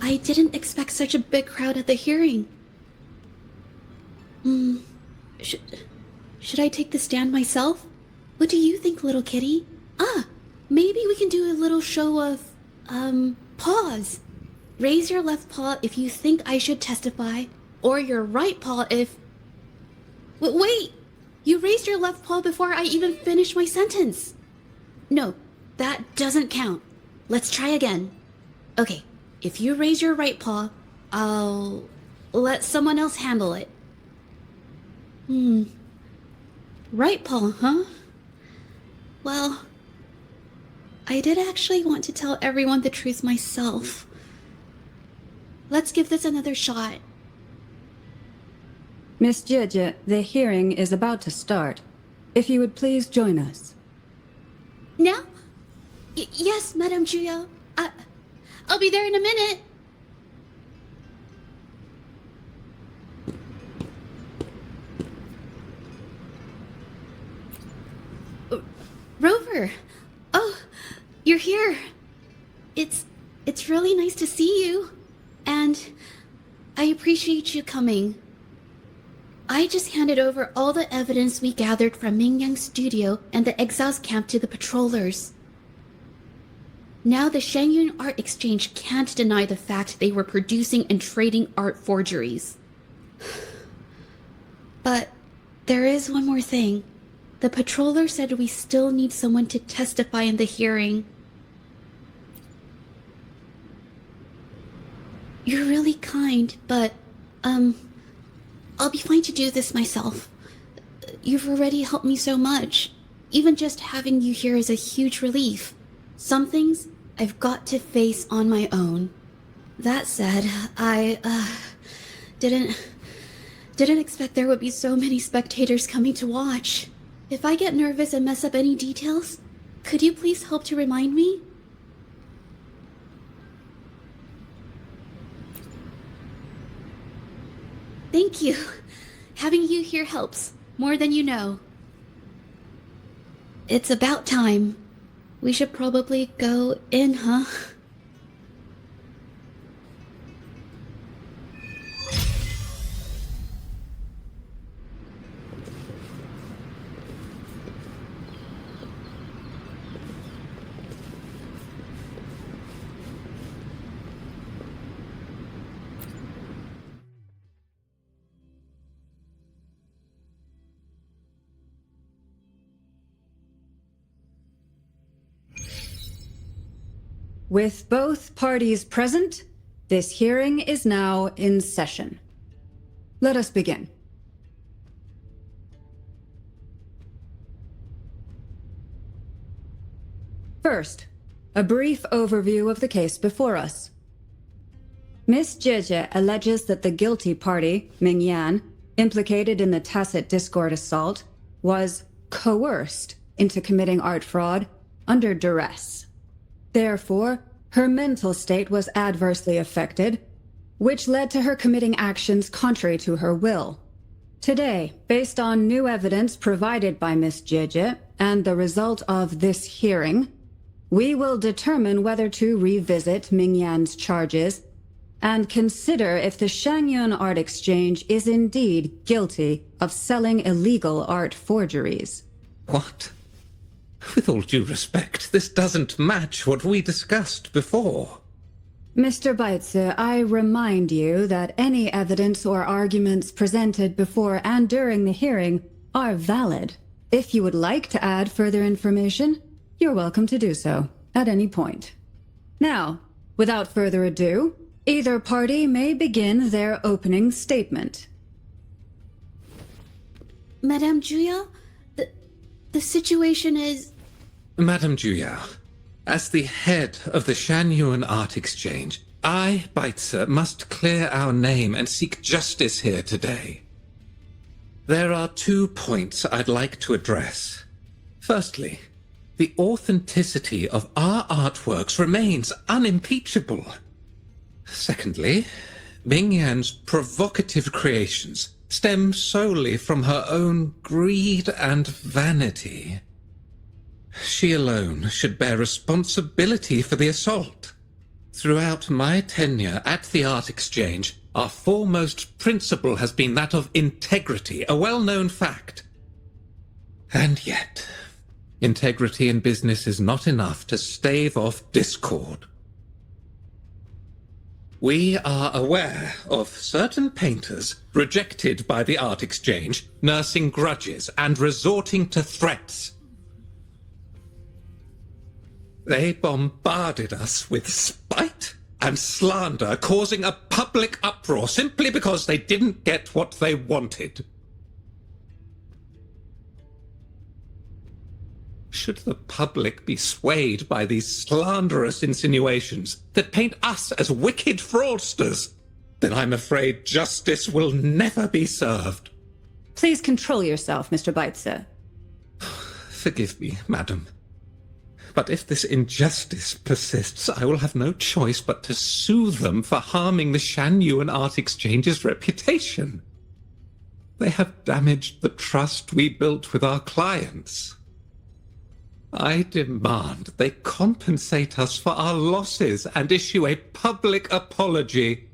I didn't expect such a big crowd at the hearing. Should, should I take the stand myself? What do you think, little kitty? Maybe we can do a little show of, paws. Raise your left paw if you think I should testify, or your right paw if... Wait! You raised your left paw before I even finished my sentence. No, that doesn't count. Let's try again. Okay, if you raise your right paw, I'll let someone else handle it. Right paw, huh? Well, I did actually want to tell everyone the truth myself. Let's give this another shot. Miss Zhezhi, the hearing is about to start. If you would please join us. Now? Yes, Madame Juya. I'll be there in a minute. Rover! Oh, you're here. It's really nice to see you. And I appreciate you coming. I just handed over all the evidence we gathered from Mingyang's studio and the exiles camp to the patrollers. Now the Shangyun Art Exchange can't deny the fact they were producing and trading art forgeries. But there is one more thing. The patroller said we still need someone to testify in the hearing. You're really kind, but, I'll be fine to do this myself. You've already helped me so much. Even just having you here is a huge relief. Some things I've got to face on my own. That said, I, didn't expect there would be so many spectators coming to watch. If I get nervous and mess up any details, could you please help to remind me? Thank you. Having you here helps, more than you know. It's about time. We should probably go in, huh? With both parties present, this hearing is now in session. Let us begin. First, a brief overview of the case before us. Miss Zhezhi alleges that the guilty party, Mingyan, implicated in the tacit discord assault, was coerced into committing art fraud under duress. Therefore, her mental state was adversely affected, which led to her committing actions contrary to her will. Today, based on new evidence provided by Miss Zhezhi and the result of this hearing, we will determine whether to revisit Mingyan's charges and consider if the Shangyun Art Exchange is indeed guilty of selling illegal art forgeries. What? With all due respect, this doesn't match what we discussed before. Mr. Baitsu, I remind you that any evidence or arguments presented before and during the hearing are valid. If you would like to add further information, you're welcome to do so at any point. Now, without further ado, either party may begin their opening statement. Madame Juya, the situation is... Madame Juya, as the head of the Shangyun Art Exchange, I, Baitsu, must clear our name and seek justice here today. There are 2 points I'd like to address. Firstly, the authenticity of our artworks remains unimpeachable. Secondly, Mingyan's provocative creations stem solely from her own greed and vanity. She alone should bear responsibility for the assault. Throughout my tenure at the Art Exchange, our foremost principle has been that of integrity, a well-known fact. And yet, integrity in business is not enough to stave off discord. We are aware of certain painters rejected by the Art Exchange, nursing grudges and resorting to threats. They bombarded us with spite and slander, causing a public uproar simply because they didn't get what they wanted. Should the public be swayed by these slanderous insinuations that paint us as wicked fraudsters, then I'm afraid justice will never be served. Please control yourself, Mr. Beitzer. Forgive me, madam. But if this injustice persists, I will have no choice but to sue them for harming the Shanyuan Art Exchange's reputation. They have damaged the trust we built with our clients. I demand they compensate us for our losses and issue a public apology.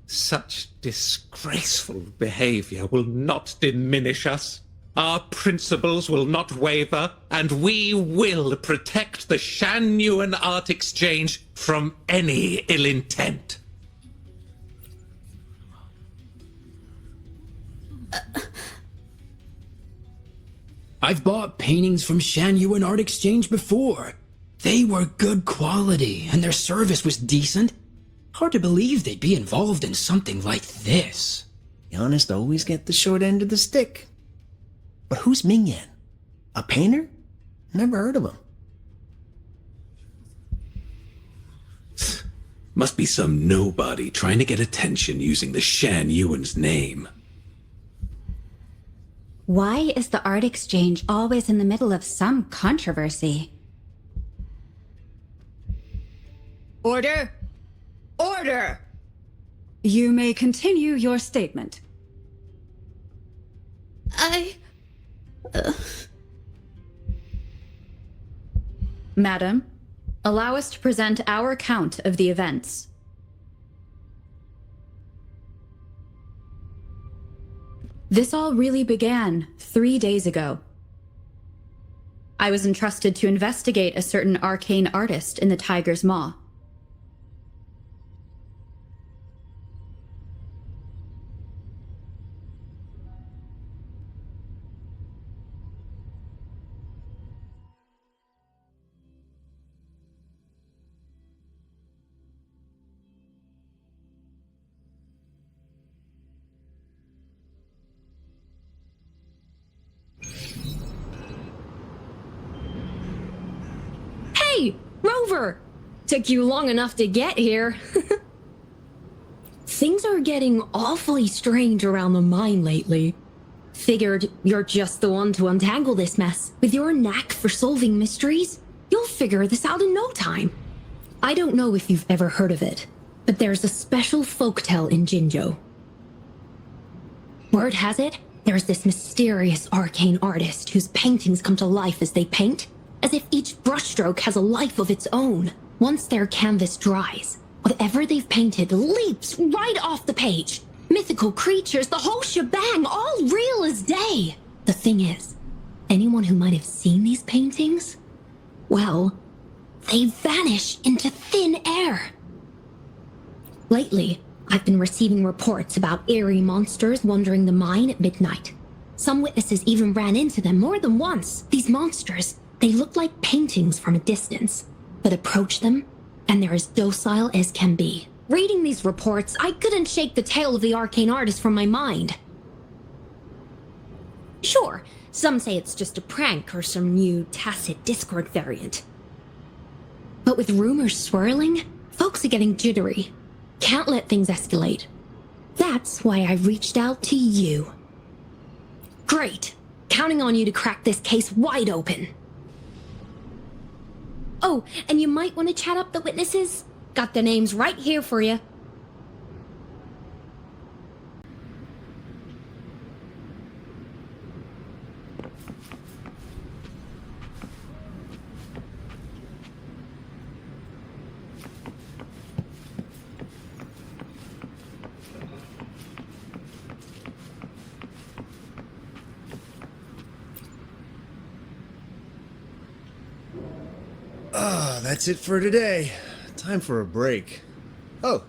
Such disgraceful behavior will not diminish us. Our principles will not waver, and we will protect the Shanyuan Art Exchange from any ill intent. I've bought paintings from Shanyuan Art Exchange before. They were good quality, and their service was decent. Hard to believe they'd be involved in something like this. The honest always get the short end of the stick. But who's Mingyan? A painter? Never heard of him. Must be some nobody trying to get attention using the Shanyuan's name. Why is the Art Exchange always in the middle of some controversy? Order! Order! You may continue your statement. Madam, allow us to present our account of the events. This all really began 3 days ago. I was entrusted to investigate a certain arcane artist in the Tiger's Maw. Hey, Rover! Took you long enough to get here. Things are getting awfully strange around the mine lately. Figured you're just the one to untangle this mess. With your knack for solving mysteries, you'll figure this out in no time. I don't know if you've ever heard of it, but there's a special folktale in Jinzhou. Word has it, there's this mysterious arcane artist whose paintings come to life as they paint, as if each brushstroke has a life of its own. Once their canvas dries, whatever they've painted leaps right off the page. Mythical creatures, the whole shebang, all real as day. The thing is, anyone who might have seen these paintings, well, they vanish into thin air. Lately, I've been receiving reports about eerie monsters wandering the mine at midnight. Some witnesses even ran into them more than once. These monsters, they look like paintings from a distance, but approach them, and they're as docile as can be. Reading these reports, I couldn't shake the tale of the arcane artist from my mind. Sure, some say it's just a prank or some new tacit Discord variant. But with rumors swirling, folks are getting jittery. Can't let things escalate. That's why I reached out to you. Great. Counting on you to crack this case wide open. Oh, and you might want to chat up the witnesses. Got their names right here for you. That's it for today. Time for a break. Oh,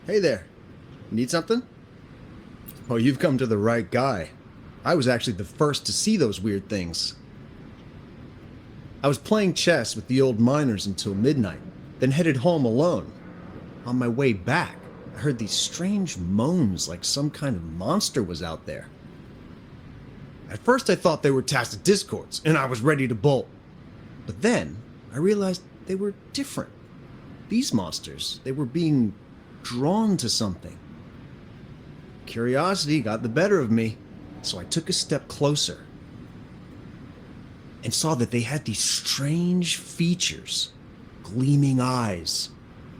hey there. Need something? Oh, you've come to the right guy. I was actually the first to see those weird things. I was playing chess with the old miners until midnight, then headed home alone. On my way back, I heard these strange moans like some kind of monster was out there. At first I thought they were tacit discords, and I was ready to bolt. But then, I realized they were different. These monsters, they were being drawn to something. Curiosity got the better of me, so I took a step closer and saw that they had these strange features. Gleaming eyes,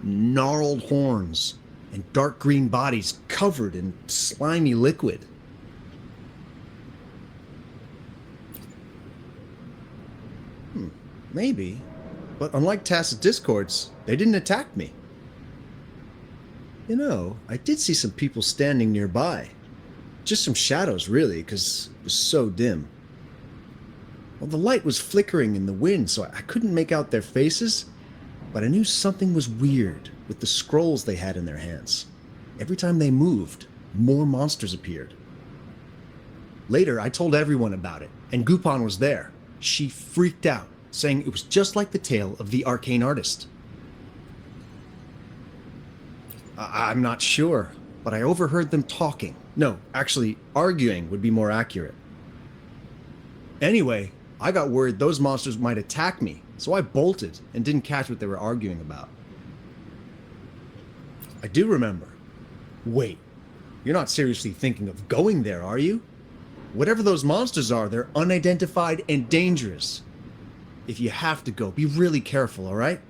gnarled horns, and dark green bodies covered in slimy liquid. Maybe, but unlike tacit discords, they didn't attack me. You know, I did see some people standing nearby. Just some shadows, really, because it was so dim. Well, the light was flickering in the wind, so I couldn't make out their faces, but I knew something was weird with the scrolls they had in their hands. Every time they moved, more monsters appeared. Later, I told everyone about it, and Gupon was there. She freaked out, saying it was just like the tale of the arcane artist. I'm not sure, but I overheard them talking. No, actually, arguing would be more accurate. Anyway, I got worried those monsters might attack me, so I bolted and didn't catch what they were arguing about. I do remember. Wait, you're not seriously thinking of going there, are you? Whatever those monsters are, they're unidentified and dangerous. If you have to go, be really careful, alright?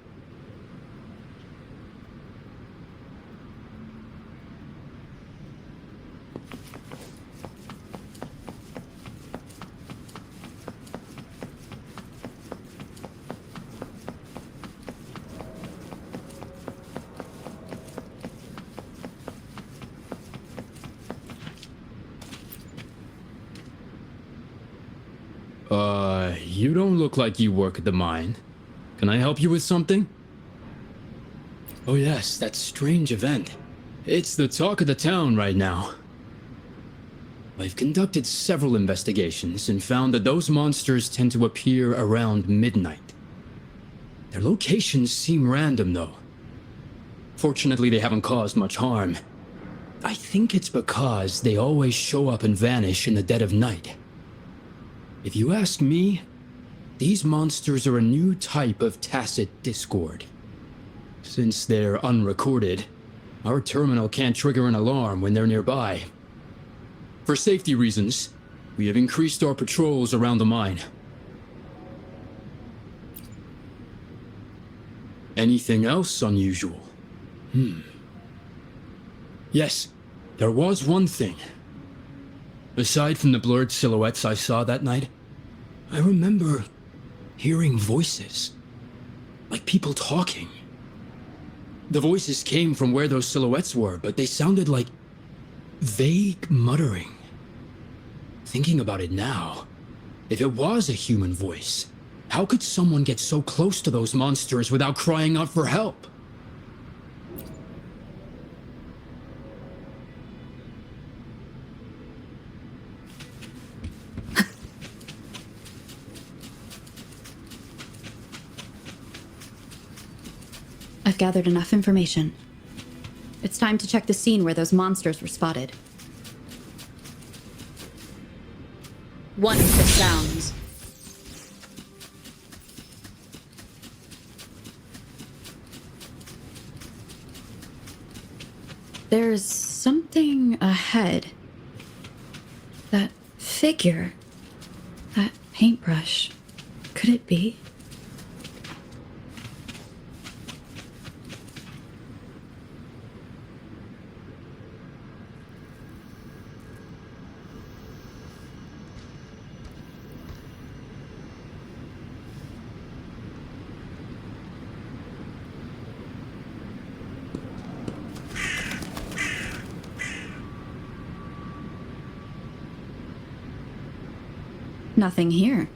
You don't look like you work at the mine. Can I help you with something? Oh yes, that strange event. It's the talk of the town right now. I've conducted several investigations and found that those monsters tend to appear around midnight. Their locations seem random though. Fortunately, they haven't caused much harm. I think it's because they always show up and vanish in the dead of night. If you ask me, these monsters are a new type of tacit discord. Since they're unrecorded, our terminal can't trigger an alarm when they're nearby. For safety reasons, we have increased our patrols around the mine. Anything else unusual? Yes, there was one thing. Aside from the blurred silhouettes I saw that night, I remember hearing voices, like people talking. The voices came from where those silhouettes were, but they sounded like vague muttering. Thinking about it now, if it was a human voice, how could someone get so close to those monsters without crying out for help? I've gathered enough information. It's time to check the scene where those monsters were spotted. One for sounds. There's something ahead. That figure. That paintbrush. Could it be? Nothing here.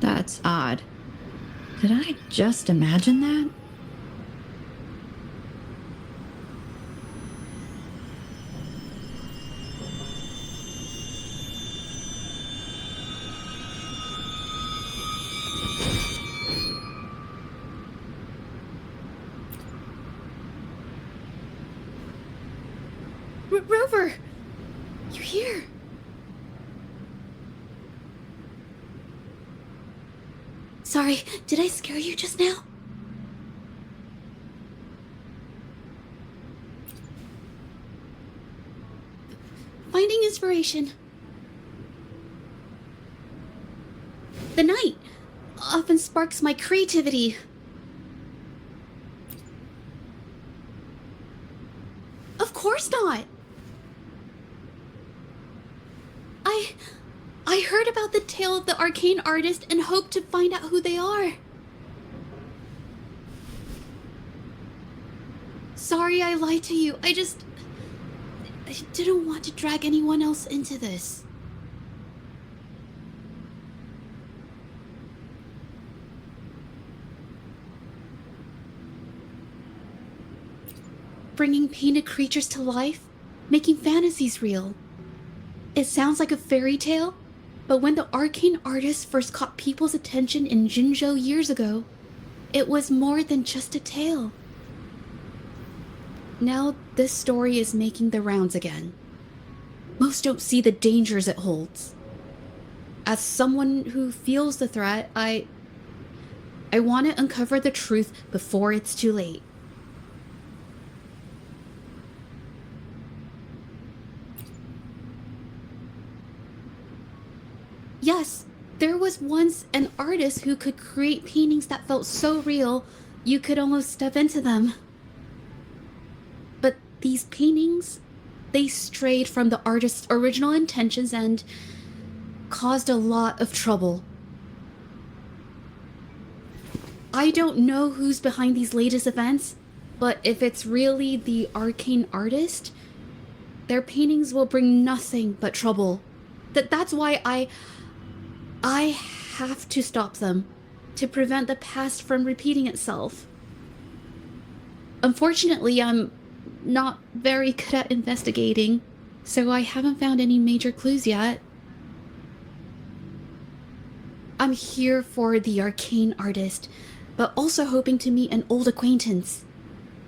That's odd. Did I just imagine that? Rover! You're here! Sorry, did I scare you just now? Finding inspiration. The night often sparks my creativity. Of course not! I heard about the tale of the arcane artist and hoped to find out who they are. Sorry I lied to you. I didn't want to drag anyone else into this. Bringing painted creatures to life, making fantasies real. It sounds like a fairy tale, but when the arcane artist first caught people's attention in Jinzhou years ago, it was more than just a tale. Now this story is making the rounds again. Most don't see the dangers it holds. As someone who feels the threat, I want to uncover the truth before it's too late. Yes, there was once an artist who could create paintings that felt so real, you could almost step into them. But these paintings, they strayed from the artist's original intentions and caused a lot of trouble. I don't know who's behind these latest events, but if it's really the arcane artist, their paintings will bring nothing but trouble. That's why I have to stop them, to prevent the past from repeating itself. Unfortunately, I'm not very good at investigating, so I haven't found any major clues yet. I'm here for the arcane artist, but also hoping to meet an old acquaintance.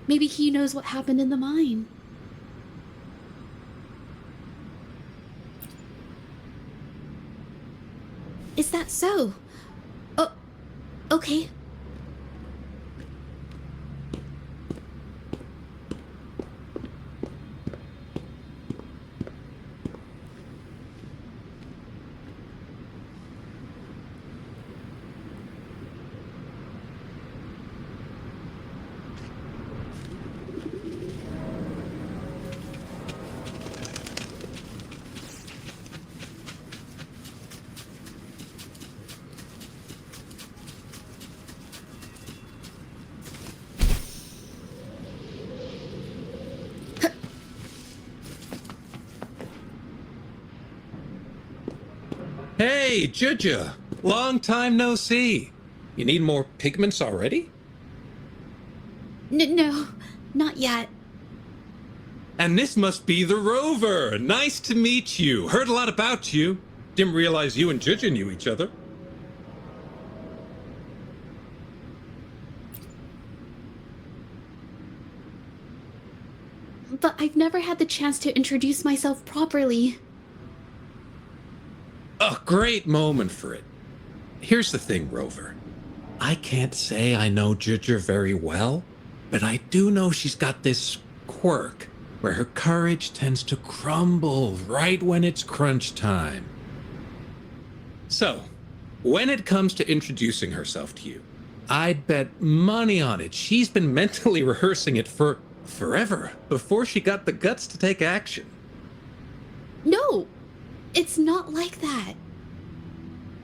Maybe he knows what happened in the mine. Is that so? Oh, okay. Hey, Zhezhi! Long time no see. You need more pigments already? No, not yet. And this must be the Rover! Nice to meet you. Heard a lot about you. Didn't realize you and Zhezhi knew each other. But I've never had the chance to introduce myself properly. A great moment for it. Here's the thing, Rover. I can't say I know Zhezhi very well, but I do know she's got this quirk where her courage tends to crumble right when it's crunch time. So, when it comes to introducing herself to you, I'd bet money on it she's been mentally rehearsing it for forever before she got the guts to take action. No, it's not like that.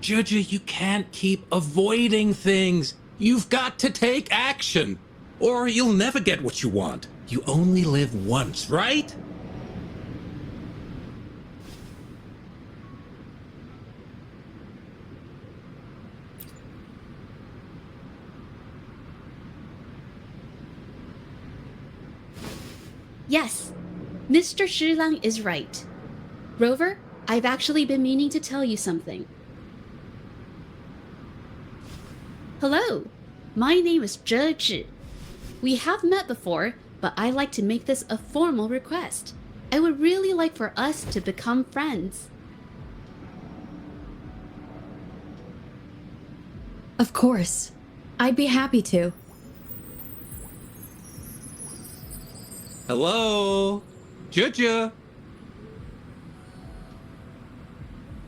Zhezhi, you can't keep avoiding things. You've got to take action, or you'll never get what you want. You only live once, right? Yes, Mr. Shilang is right. Rover, I've actually been meaning to tell you something. Hello, my name is Zhezhi. We have met before, but I'd like to make this a formal request. I would really like for us to become friends. Of course. I'd be happy to. Hello? Zhezhi?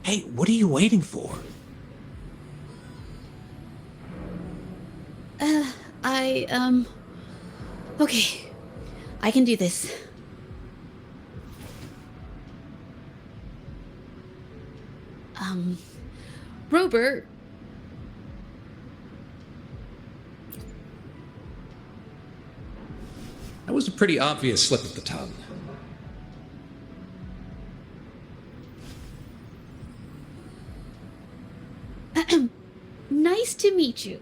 Hey, what are you waiting for? Okay. I can do this. Rover. That was a pretty obvious slip of the tongue. Nice to meet you.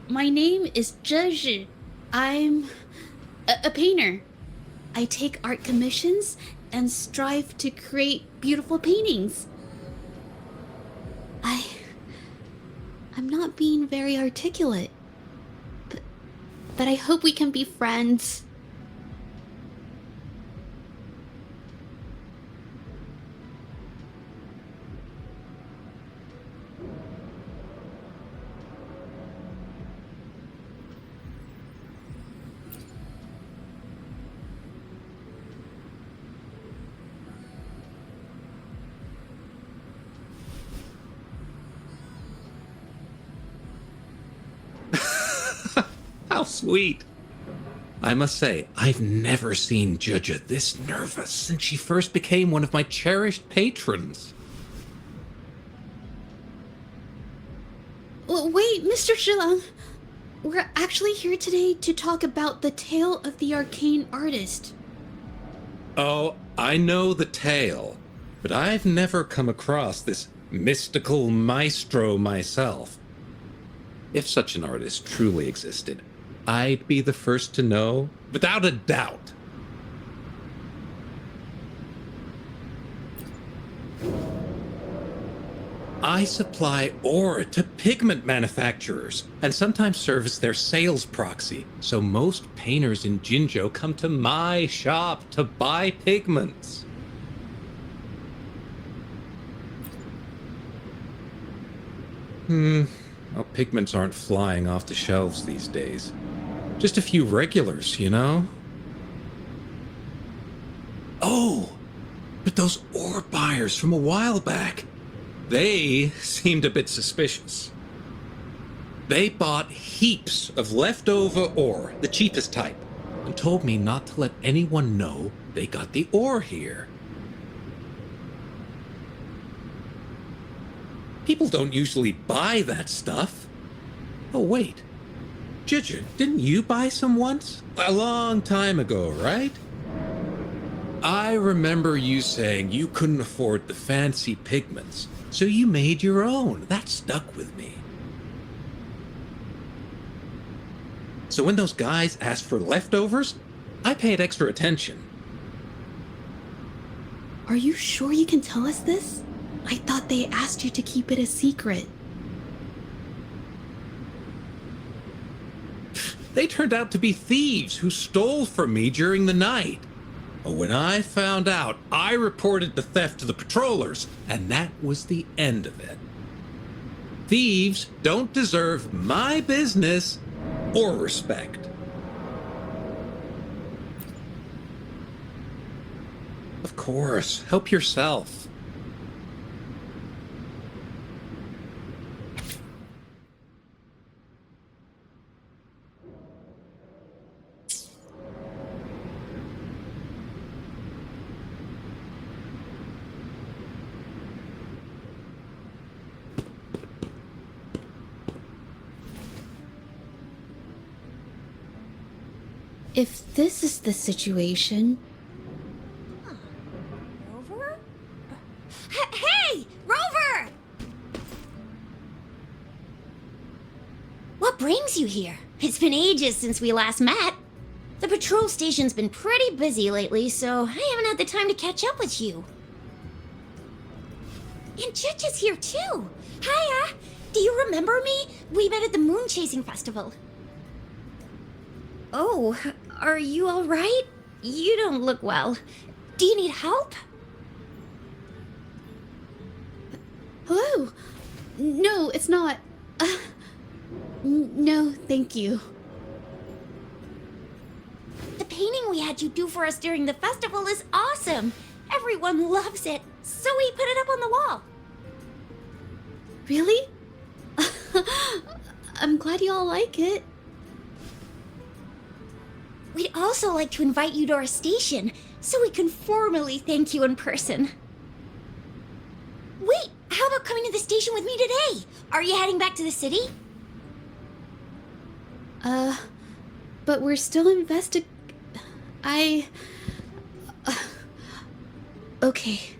My name is Zhezhi. I'm a painter. I take art commissions and strive to create beautiful paintings. I'm not being very articulate, but I hope we can be friends. How sweet. I must say, I've never seen Zhezhi this nervous since she first became one of my cherished patrons. Wait, Mr. Shilang. We're actually here today to talk about the tale of the arcane artist. Oh, I know the tale, but I've never come across this mystical maestro myself. If such an artist truly existed, I'd be the first to know, without a doubt. I supply ore to pigment manufacturers, and sometimes serve as their sales proxy, so most painters in Jinzhou come to my shop to buy pigments. Well, pigments aren't flying off the shelves these days. Just a few regulars, you know? Oh, but those ore buyers from a while back, they seemed a bit suspicious. They bought heaps of leftover ore, the cheapest type, and told me not to let anyone know they got the ore here. People don't usually buy that stuff. Oh, wait. Zhezhi, didn't you buy some once? A long time ago, right? I remember you saying you couldn't afford the fancy pigments, so you made your own. That stuck with me. So when those guys asked for leftovers, I paid extra attention. Are you sure you can tell us this? I thought they asked you to keep it a secret. They turned out to be thieves who stole from me during the night. When I found out, I reported the theft to the patrollers, and that was the end of it. Thieves don't deserve my business or respect. Of course, help yourself. If this is the situation... Rover? Hey! Rover! What brings you here? It's been ages since we last met. The patrol station's been pretty busy lately, so I haven't had the time to catch up with you. And Zhezhi's here too. Hiya! Do you remember me? We met at the moon chasing festival. Oh, are you alright? You don't look well. Do you need help? Hello? No, it's not. No, thank you. The painting we had you do for us during the festival is awesome. Everyone loves it, so we put it up on the wall. Really? I'm glad you all like it. We'd also like to invite you to our station, so we can formally thank you in person. Wait, how about coming to the station with me today? Are you heading back to the city? But we're still okay.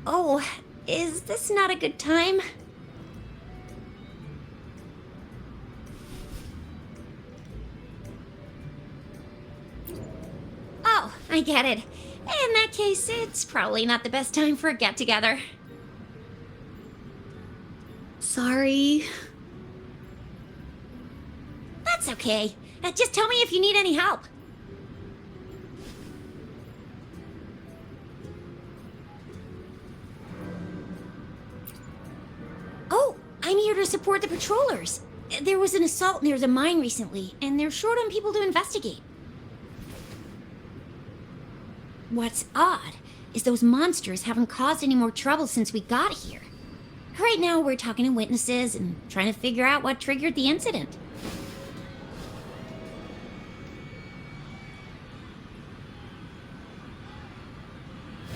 Oh, is this not a good time? Oh, I get it. In that case, it's probably not the best time for a get-together. Sorry. That's okay. Just tell me if you need any help. Oh, I'm here to support the patrollers. There was an assault near the mine recently, and they're short on people to investigate. What's odd is those monsters haven't caused any more trouble since we got here. Right now, we're talking to witnesses and trying to figure out what triggered the incident.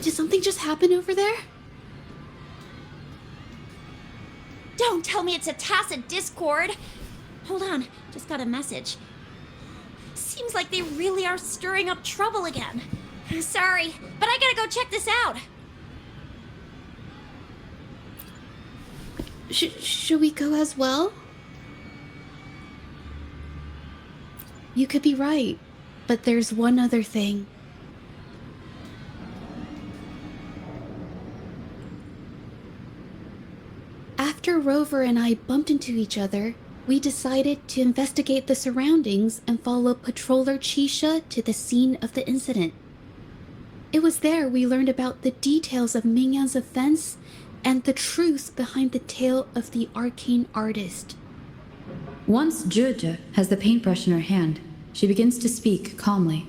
Did something just happen over there? Don't tell me it's a tacit discord! Hold on, just got a message. Seems like they really are stirring up trouble again. Sorry, but I gotta go check this out. Should we go as well? You could be right, but there's one other thing. After Rover and I bumped into each other, we decided to investigate the surroundings and follow Patroller Chisha to the scene of the incident. It was there we learned about the details of Mingyan's offense and the truth behind the tale of the arcane artist. Once Zhezhi has the paintbrush in her hand, she begins to speak calmly.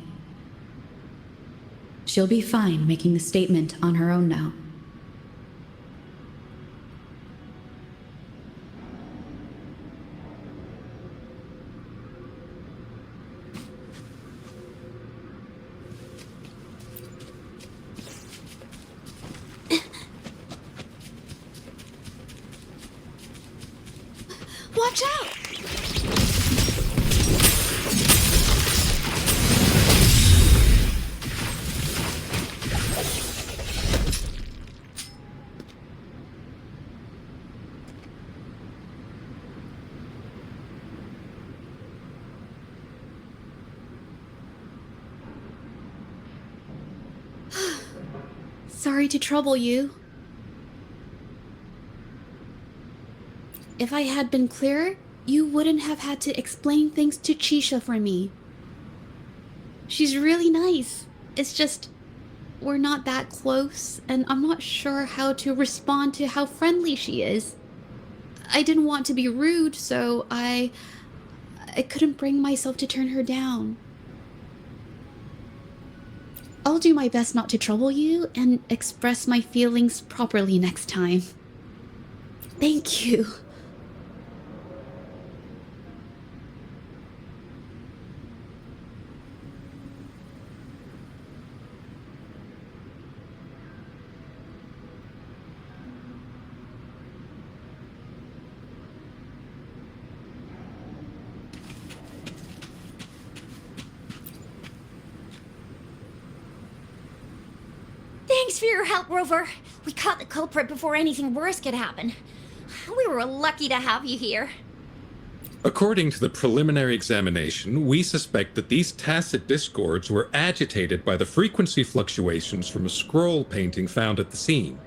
She'll be fine making the statement on her own now. Watch out! Sorry to trouble you. If I had been clearer, you wouldn't have had to explain things to Chisha for me. She's really nice. It's just, we're not that close, and I'm not sure how to respond to how friendly she is. I didn't want to be rude, so I couldn't bring myself to turn her down. I'll do my best not to trouble you and express my feelings properly next time. Thank you. Thanks for your help, Rover. We caught the culprit before anything worse could happen. We were lucky to have you here. According to the preliminary examination, we suspect that these tacit discords were agitated by the frequency fluctuations from a scroll painting found at the scene.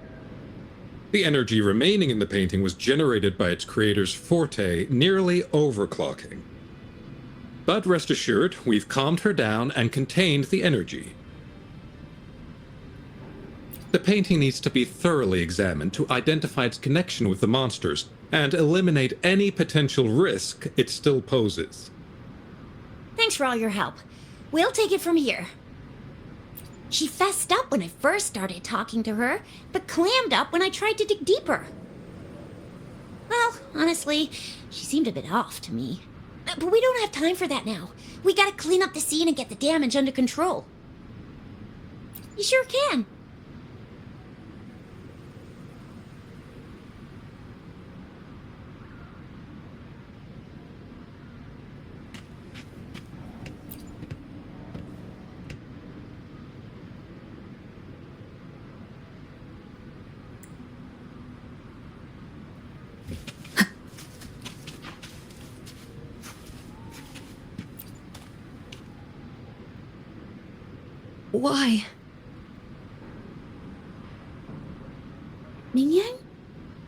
The energy remaining in the painting was generated by its creator's forte, nearly overclocking. But rest assured, we've calmed her down and contained the energy. The painting needs to be thoroughly examined to identify its connection with the monsters and eliminate any potential risk it still poses. Thanks for all your help. We'll take it from here. She fessed up when I first started talking to her, but clammed up when I tried to dig deeper. Well, honestly, she seemed a bit off to me. But we don't have time for that now. We gotta clean up the scene and get the damage under control. You sure can. Why? Mingyan?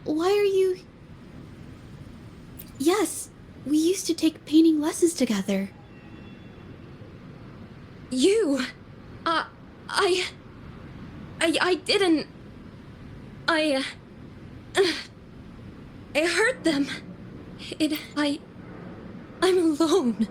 Why are you... Yes, we used to take painting lessons together. You... I didn't... I hurt them. I'm alone.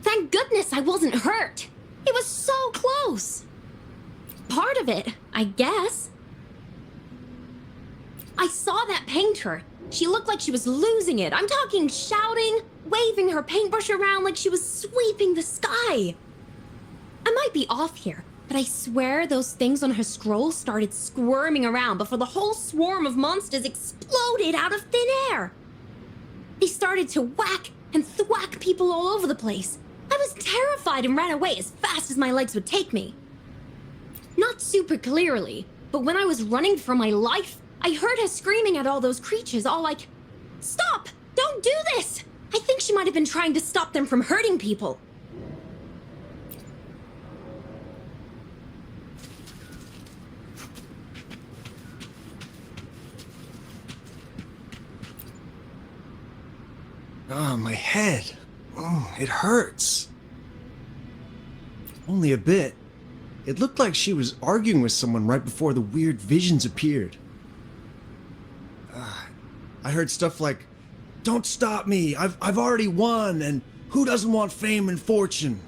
Thank goodness I wasn't hurt. It was so close. Part of it, I guess. I saw that painter. She looked like she was losing it. I'm talking shouting, waving her paintbrush around like she was sweeping the sky. I might be off here, but I swear those things on her scroll started squirming around before the whole swarm of monsters exploded out of thin air. They started to whack and thwack people all over the place. I was terrified and ran away as fast as my legs would take me. Not super clearly, but when I was running for my life, I heard her screaming at all those creatures, all like, "Stop! Don't do this!" I think she might have been trying to stop them from hurting people. Ah, my head. Oh, it hurts. Only a bit. It looked like she was arguing with someone right before the weird visions appeared. I heard stuff like, "Don't stop me, I've already won, and who doesn't want fame and fortune?"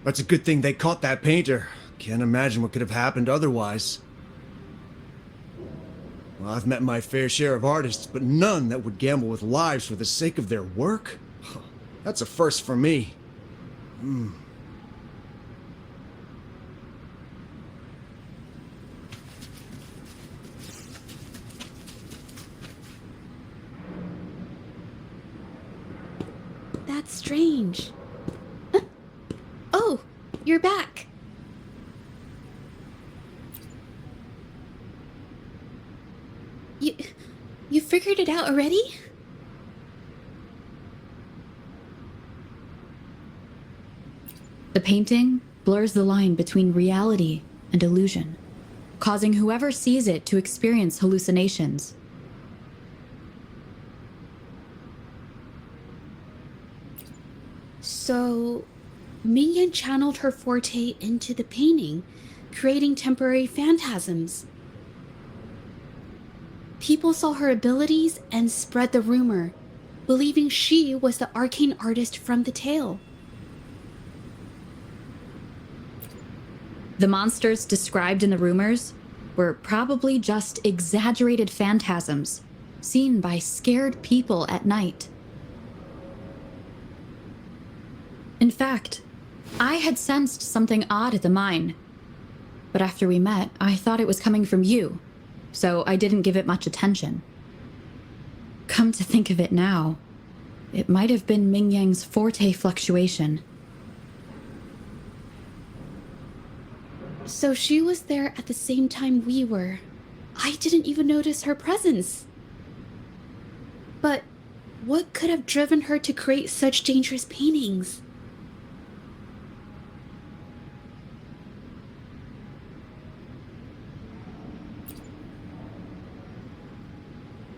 That's a good thing they caught that painter. Can't imagine what could have happened otherwise. Well, I've met my fair share of artists, but none that would gamble with lives for the sake of their work? That's a first for me. That's strange. Huh? Oh, you're back. You figured it out already? The painting blurs the line between reality and illusion, causing whoever sees it to experience hallucinations. So, Mingyan channeled her forte into the painting, creating temporary phantasms. People saw her abilities and spread the rumor, believing she was the arcane artist from the tale. The monsters described in the rumors were probably just exaggerated phantasms, seen by scared people at night. In fact, I had sensed something odd at the mine. But after we met, I thought it was coming from you, so I didn't give it much attention. Come to think of it now, it might have been Ming Yang's forte fluctuation. So she was there at the same time we were. I didn't even notice her presence. But what could have driven her to create such dangerous paintings?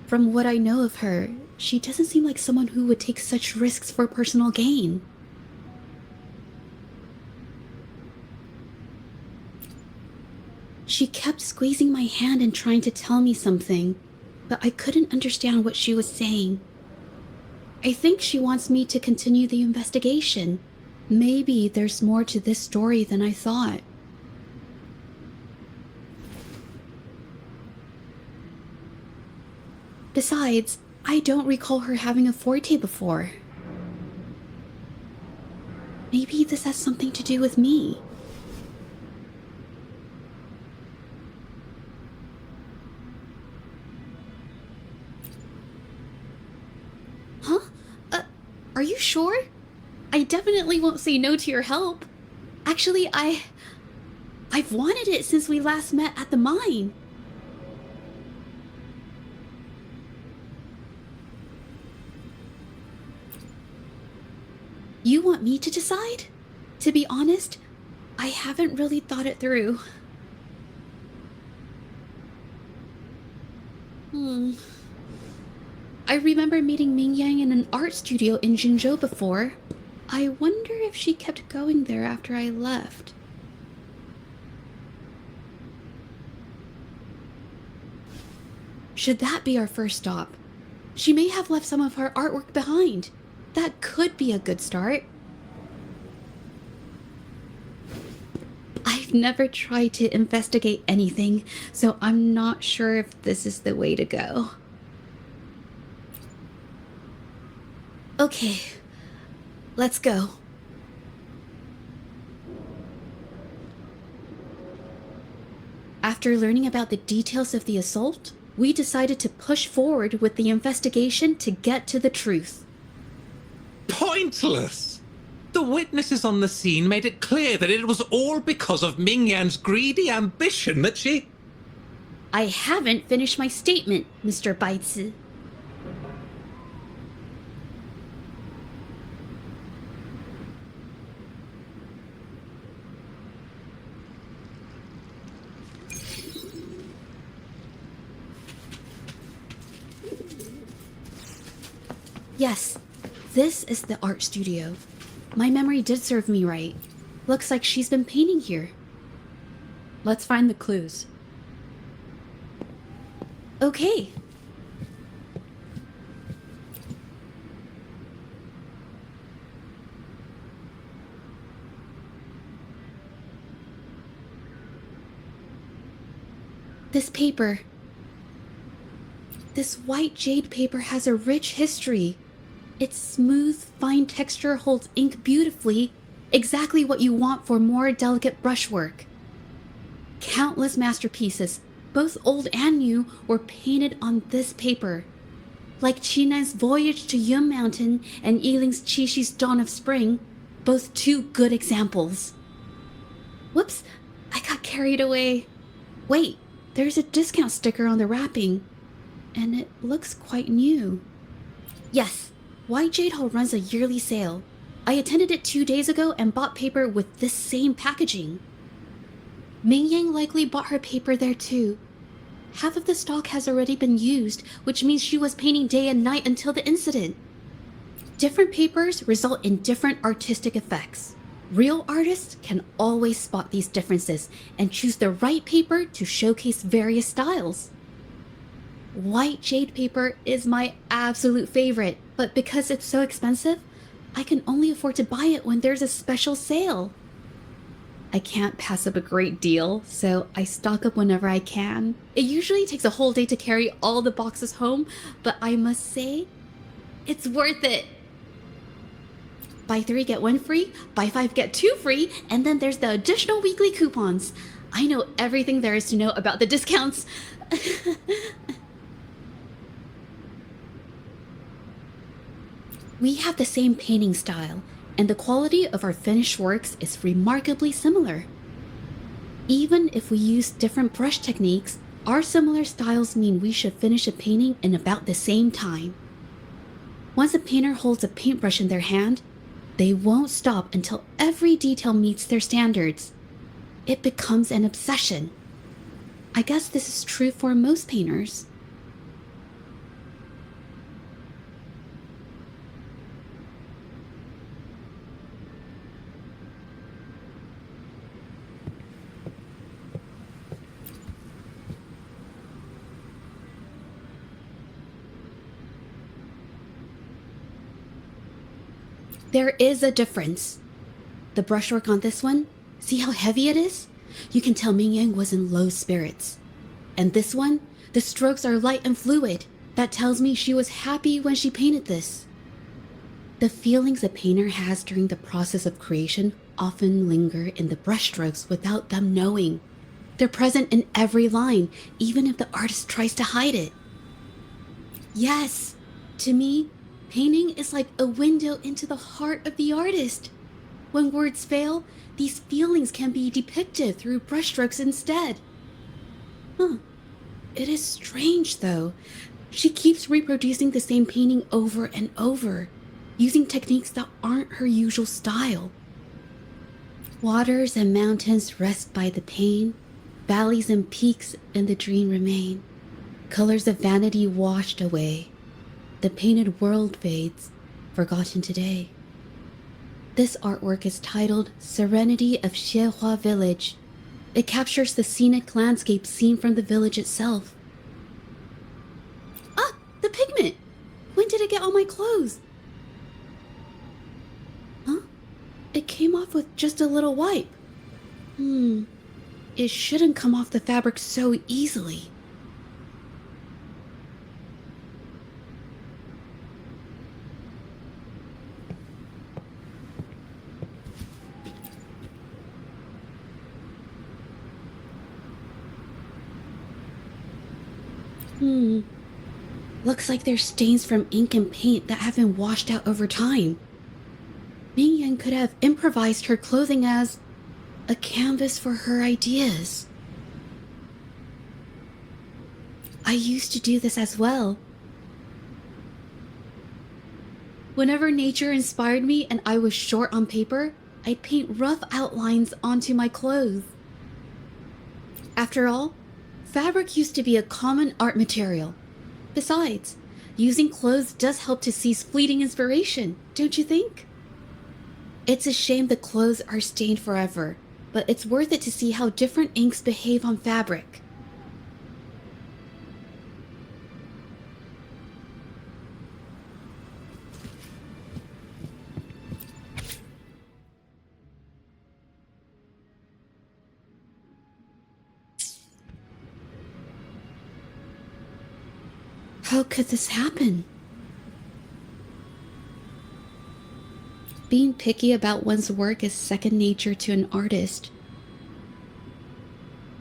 From what I know of her, she doesn't seem like someone who would take such risks for personal gain. She kept squeezing my hand and trying to tell me something, but I couldn't understand what she was saying. I think she wants me to continue the investigation. Maybe there's more to this story than I thought. Besides, I don't recall her having a forte before. Maybe this has something to do with me. Huh? Are you sure? I definitely won't say no to your help. Actually, I've wanted it since we last met at the mine. You want me to decide? To be honest, I haven't really thought it through. I remember meeting Ming Yang in an art studio in Jinzhou before. I wonder if she kept going there after I left. Should that be our first stop? She may have left some of her artwork behind. That could be a good start. I've never tried to investigate anything, so I'm not sure if this is the way to go. Okay, let's go. After learning about the details of the assault, we decided to push forward with the investigation to get to the truth. Pointless! The witnesses on the scene made it clear that it was all because of Ming Yan's greedy ambition that she... I haven't finished my statement, Mr. Baizi. Yes, this is the art studio. My memory did serve me right. Looks like she's been painting here. Let's find the clues. Okay. This paper. This white jade paper has a rich history. Its smooth, fine texture holds ink beautifully, exactly what you want for more delicate brushwork. Countless masterpieces, both old and new, were painted on this paper. Like Qinan's Voyage to Yun Mountain and Yiling's Qixi's Dawn of Spring, both two good examples. Whoops, I got carried away. Wait, there's a discount sticker on the wrapping, and it looks quite new. Yes, White Jade Hall runs a yearly sale. I attended it 2 days ago and bought paper with this same packaging. Ming Yang likely bought her paper there too. Half of the stock has already been used, which means she was painting day and night until the incident. Different papers result in different artistic effects. Real artists can always spot these differences and choose the right paper to showcase various styles. White jade paper is my absolute favorite, but because it's so expensive, I can only afford to buy it when there's a special sale. I can't pass up a great deal, so I stock up whenever I can. It usually takes a whole day to carry all the boxes home, but I must say, it's worth it. Buy 3, get 1 free, buy 5, get 2 free, and then there's the additional weekly coupons. I know everything there is to know about the discounts. We have the same painting style, and the quality of our finished works is remarkably similar. Even if we use different brush techniques, our similar styles mean we should finish a painting in about the same time. Once a painter holds a paintbrush in their hand, they won't stop until every detail meets their standards. It becomes an obsession. I guess this is true for most painters. There is a difference. The brushwork on this one, see how heavy it is? You can tell Ming Yang was in low spirits. And this one, the strokes are light and fluid. That tells me she was happy when she painted this. The feelings a painter has during the process of creation often linger in the brushstrokes without them knowing. They're present in every line, even if the artist tries to hide it. Yes, to me, painting is like a window into the heart of the artist. When words fail, these feelings can be depicted through brushstrokes instead. It is strange, though. She keeps reproducing the same painting over and over, using techniques that aren't her usual style. Waters and mountains rest by the pane, valleys and peaks in the dream remain. Colors of vanity washed away. The painted world fades, forgotten today. This artwork is titled Serenity of Xiehua Village. It captures the scenic landscape seen from the village itself. Ah, the pigment! When did it get on my clothes? Huh? It came off with just a little wipe. It shouldn't come off the fabric so easily. Looks like there's stains from ink and paint that have been washed out over time. Ming Yan could have improvised her clothing as a canvas for her ideas. I used to do this as well. Whenever nature inspired me and I was short on paper, I'd paint rough outlines onto my clothes. After all, fabric used to be a common art material. Besides, using clothes does help to seize fleeting inspiration, don't you think? It's a shame the clothes are stained forever, but it's worth it to see how different inks behave on fabric. How could this happen? Being picky about one's work is second nature to an artist.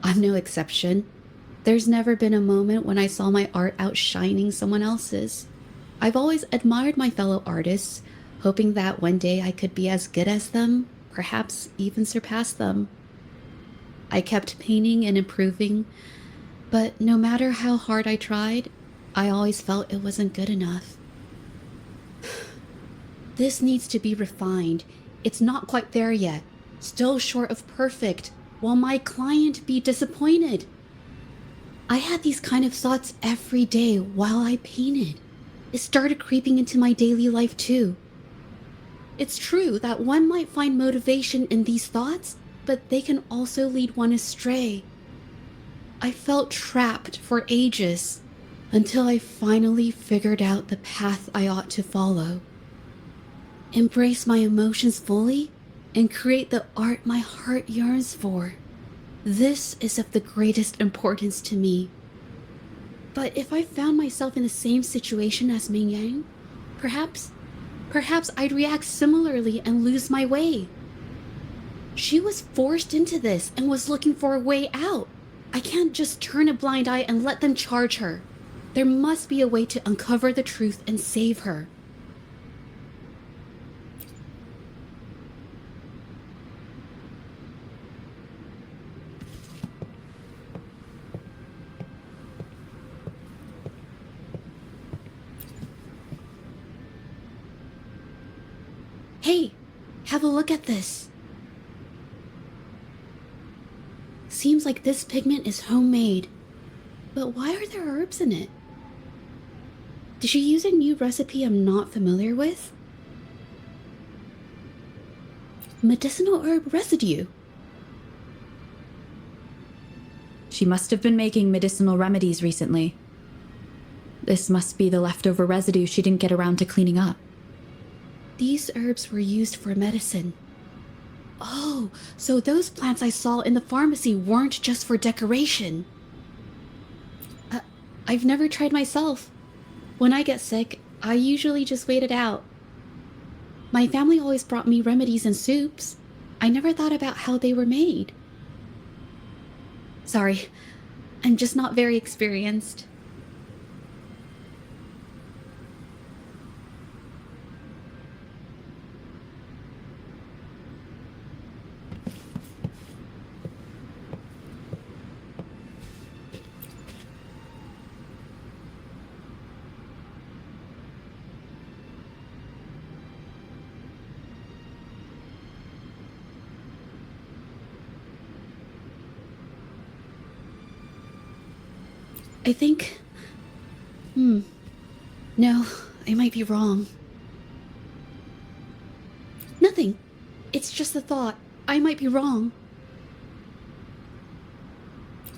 I'm no exception. There's never been a moment when I saw my art outshining someone else's. I've always admired my fellow artists, hoping that one day I could be as good as them, perhaps even surpass them. I kept painting and improving, but no matter how hard I tried, I always felt it wasn't good enough. This needs to be refined. It's not quite there yet. Still short of perfect. Will my client be disappointed? I had these kind of thoughts every day while I painted. It started creeping into my daily life too. It's true that one might find motivation in these thoughts, but they can also lead one astray. I felt trapped for ages, until I finally figured out the path I ought to follow. Embrace my emotions fully and create the art my heart yearns for. This is of the greatest importance to me. But if I found myself in the same situation as Ming Yang, perhaps I'd react similarly and lose my way. She was forced into this and was looking for a way out. I can't just turn a blind eye and let them charge her. There must be a way to uncover the truth and save her. Hey, have a look at this. Seems like this pigment is homemade. But why are there herbs in it? Did she use a new recipe I'm not familiar with? Medicinal herb residue. She must have been making medicinal remedies recently. This must be the leftover residue she didn't get around to cleaning up. These herbs were used for medicine. Oh, so those plants I saw in the pharmacy weren't just for decoration. I've never tried myself. When I get sick, I usually just wait it out. My family always brought me remedies and soups. I never thought about how they were made. Sorry, I'm just not very experienced. I think... No, I might be wrong. Nothing. It's just a thought. I might be wrong.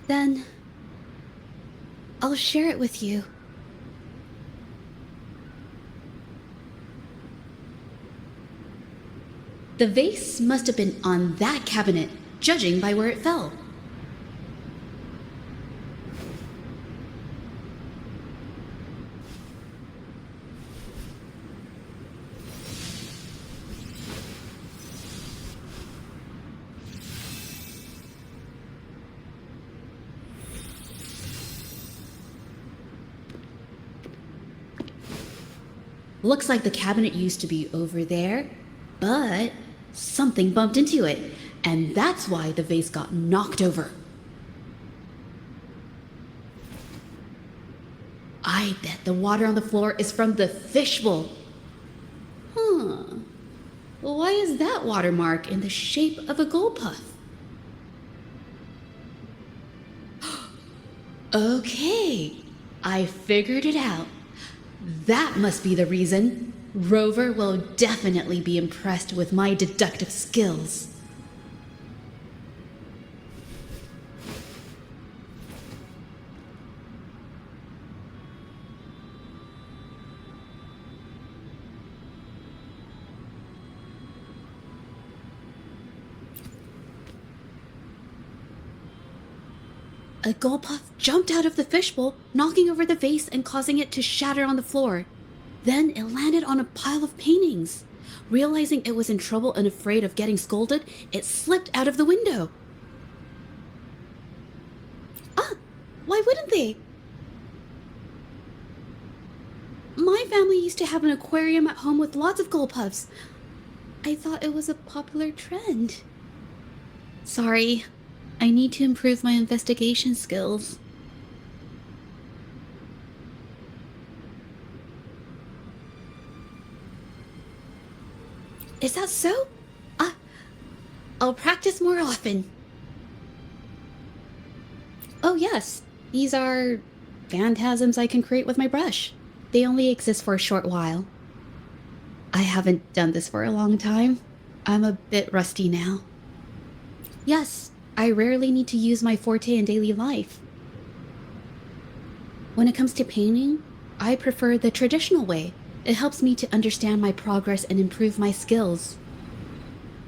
Then... I'll share it with you. The vase must have been on that cabinet, judging by where it fell. Looks like the cabinet used to be over there, but something bumped into it, and that's why the vase got knocked over. I bet the water on the floor is from the fishbowl. Why is that watermark in the shape of a gold puff? Okay, I figured it out. That must be the reason. Rover will definitely be impressed with my deductive skills. A gold puff jumped out of the fishbowl, knocking over the vase and causing it to shatter on the floor. Then it landed on a pile of paintings. Realizing it was in trouble and afraid of getting scolded, it slipped out of the window. Why wouldn't they? My family used to have an aquarium at home with lots of gold puffs. I thought it was a popular trend. Sorry. I need to improve my investigation skills. Is that so? I'll practice more often. Oh yes, these are phantasms I can create with my brush. They only exist for a short while. I haven't done this for a long time. I'm a bit rusty now. Yes. I rarely need to use my forte in daily life. When it comes to painting, I prefer the traditional way. It helps me to understand my progress and improve my skills.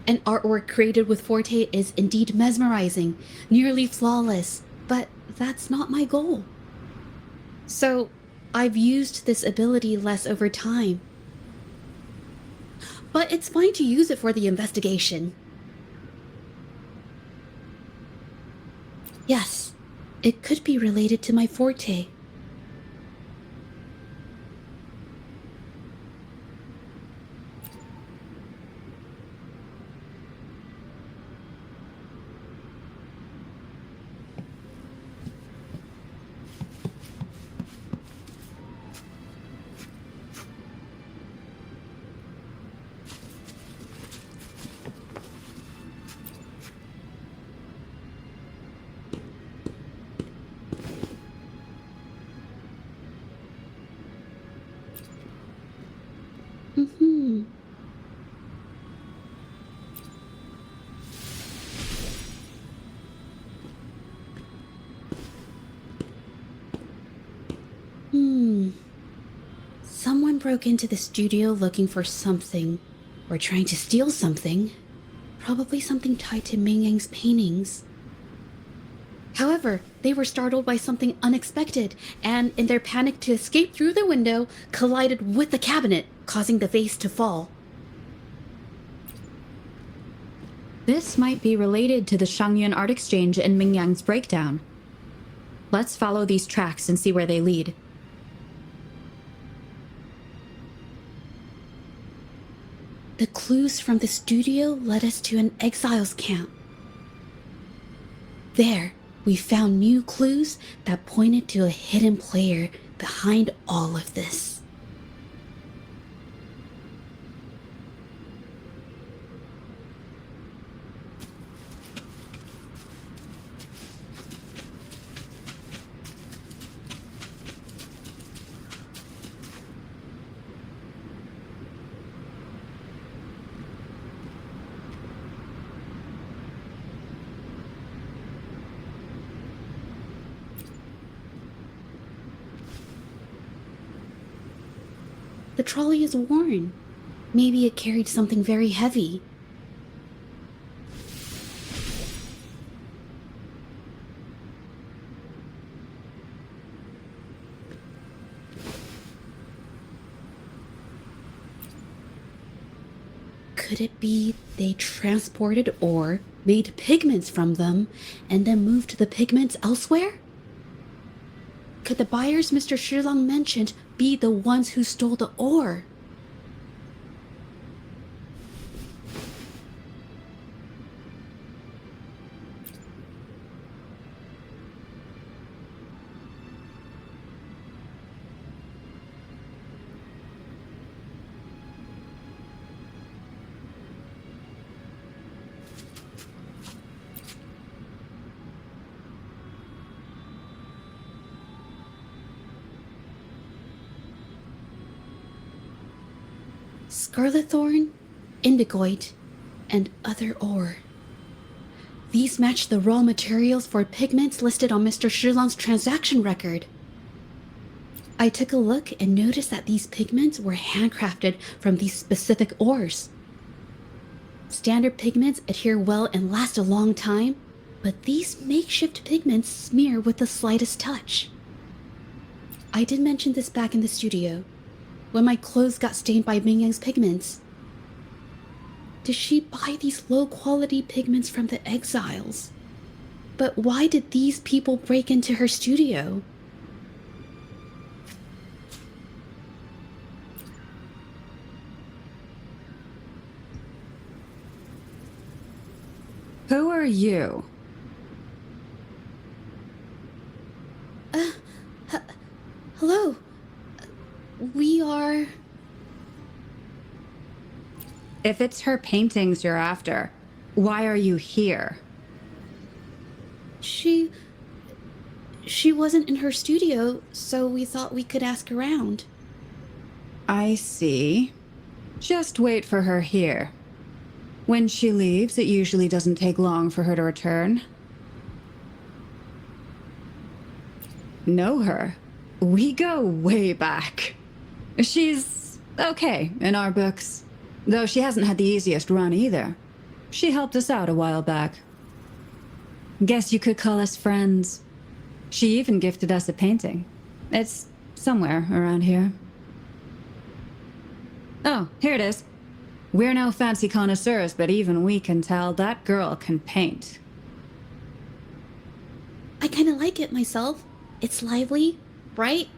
And artwork created with Forte is indeed mesmerizing, nearly flawless, but that's not my goal. So, I've used this ability less over time. But it's fine to use it for the investigation. Yes, it could be related to my Forte. Mm-hmm. Someone broke into the studio looking for something, or trying to steal something. Probably something tied to Ming Yang's paintings. However, they were startled by something unexpected, and in their panic to escape through the window, collided with the cabinet, causing the vase to fall. This might be related to the Shangyun Art Exchange and Ming Yang's breakdown. Let's follow these tracks and see where they lead. The clues from the studio led us to an exiles camp. There, we found new clues that pointed to a hidden player behind all of this. The trolley is worn. Maybe it carried something very heavy. Could it be they transported ore, made pigments from them, and then moved the pigments elsewhere? Could the buyers Mr. Shilang mentioned be the ones who stole the ore? Scarlet thorn, indigoite, and other ore. These match the raw materials for pigments listed on Mr. Shilang's transaction record. I took a look and noticed that these pigments were handcrafted from these specific ores. Standard pigments adhere well and last a long time, but these makeshift pigments smear with the slightest touch. I did mention this back in the studio, when my clothes got stained by Ming Yang's pigments. Did she buy these low-quality pigments from the exiles? But why did these people break into her studio? Who are you? Hello. We are... If it's her paintings you're after, why are you here? She wasn't in her studio, so we thought we could ask around. I see. Just wait for her here. When she leaves, it usually doesn't take long for her to return. Know her? We go way back. She's okay in our books, though she hasn't had the easiest run either. She helped us out a while back. Guess you could call us friends. She even gifted us a painting. It's somewhere around here. Oh, here it is. We're no fancy connoisseurs, but even we can tell that girl can paint. I kind of like it myself. It's lively, bright,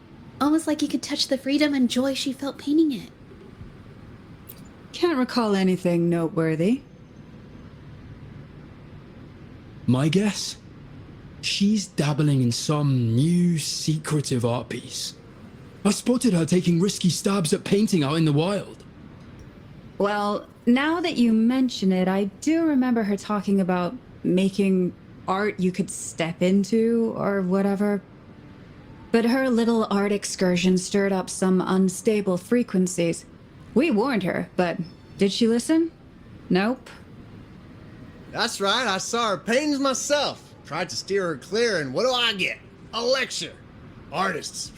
almost like you could touch the freedom and joy she felt painting it. Can't recall anything noteworthy. My guess? She's dabbling in some new secretive art piece. I spotted her taking risky stabs at painting out in the wild. Well, now that you mention it, I do remember her talking about making art you could step into or whatever. But her little art excursion stirred up some unstable frequencies. We warned her, but did she listen? Nope. That's right, I saw her paintings myself. Tried to steer her clear, and what do I get? A lecture. Artists.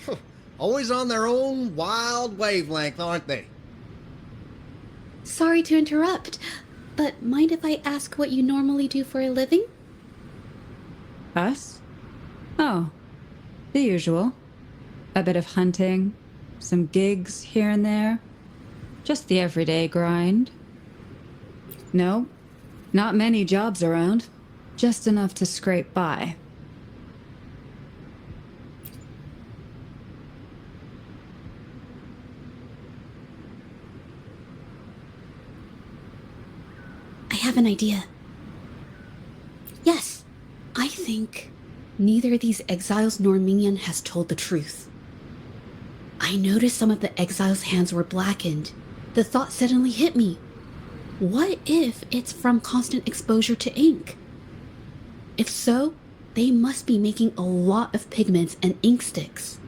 Always on their own wild wavelength, aren't they? Sorry to interrupt, but mind if I ask what you normally do for a living? Us? Oh, the usual. A bit of hunting, some gigs here and there. Just the everyday grind. No, not many jobs around. Just enough to scrape by. I have an idea. Yes, I think neither these exiles nor Mingyan has told the truth. I noticed some of the exiles' hands were blackened. The thought suddenly hit me. What if it's from constant exposure to ink? If so, they must be making a lot of pigments and ink sticks.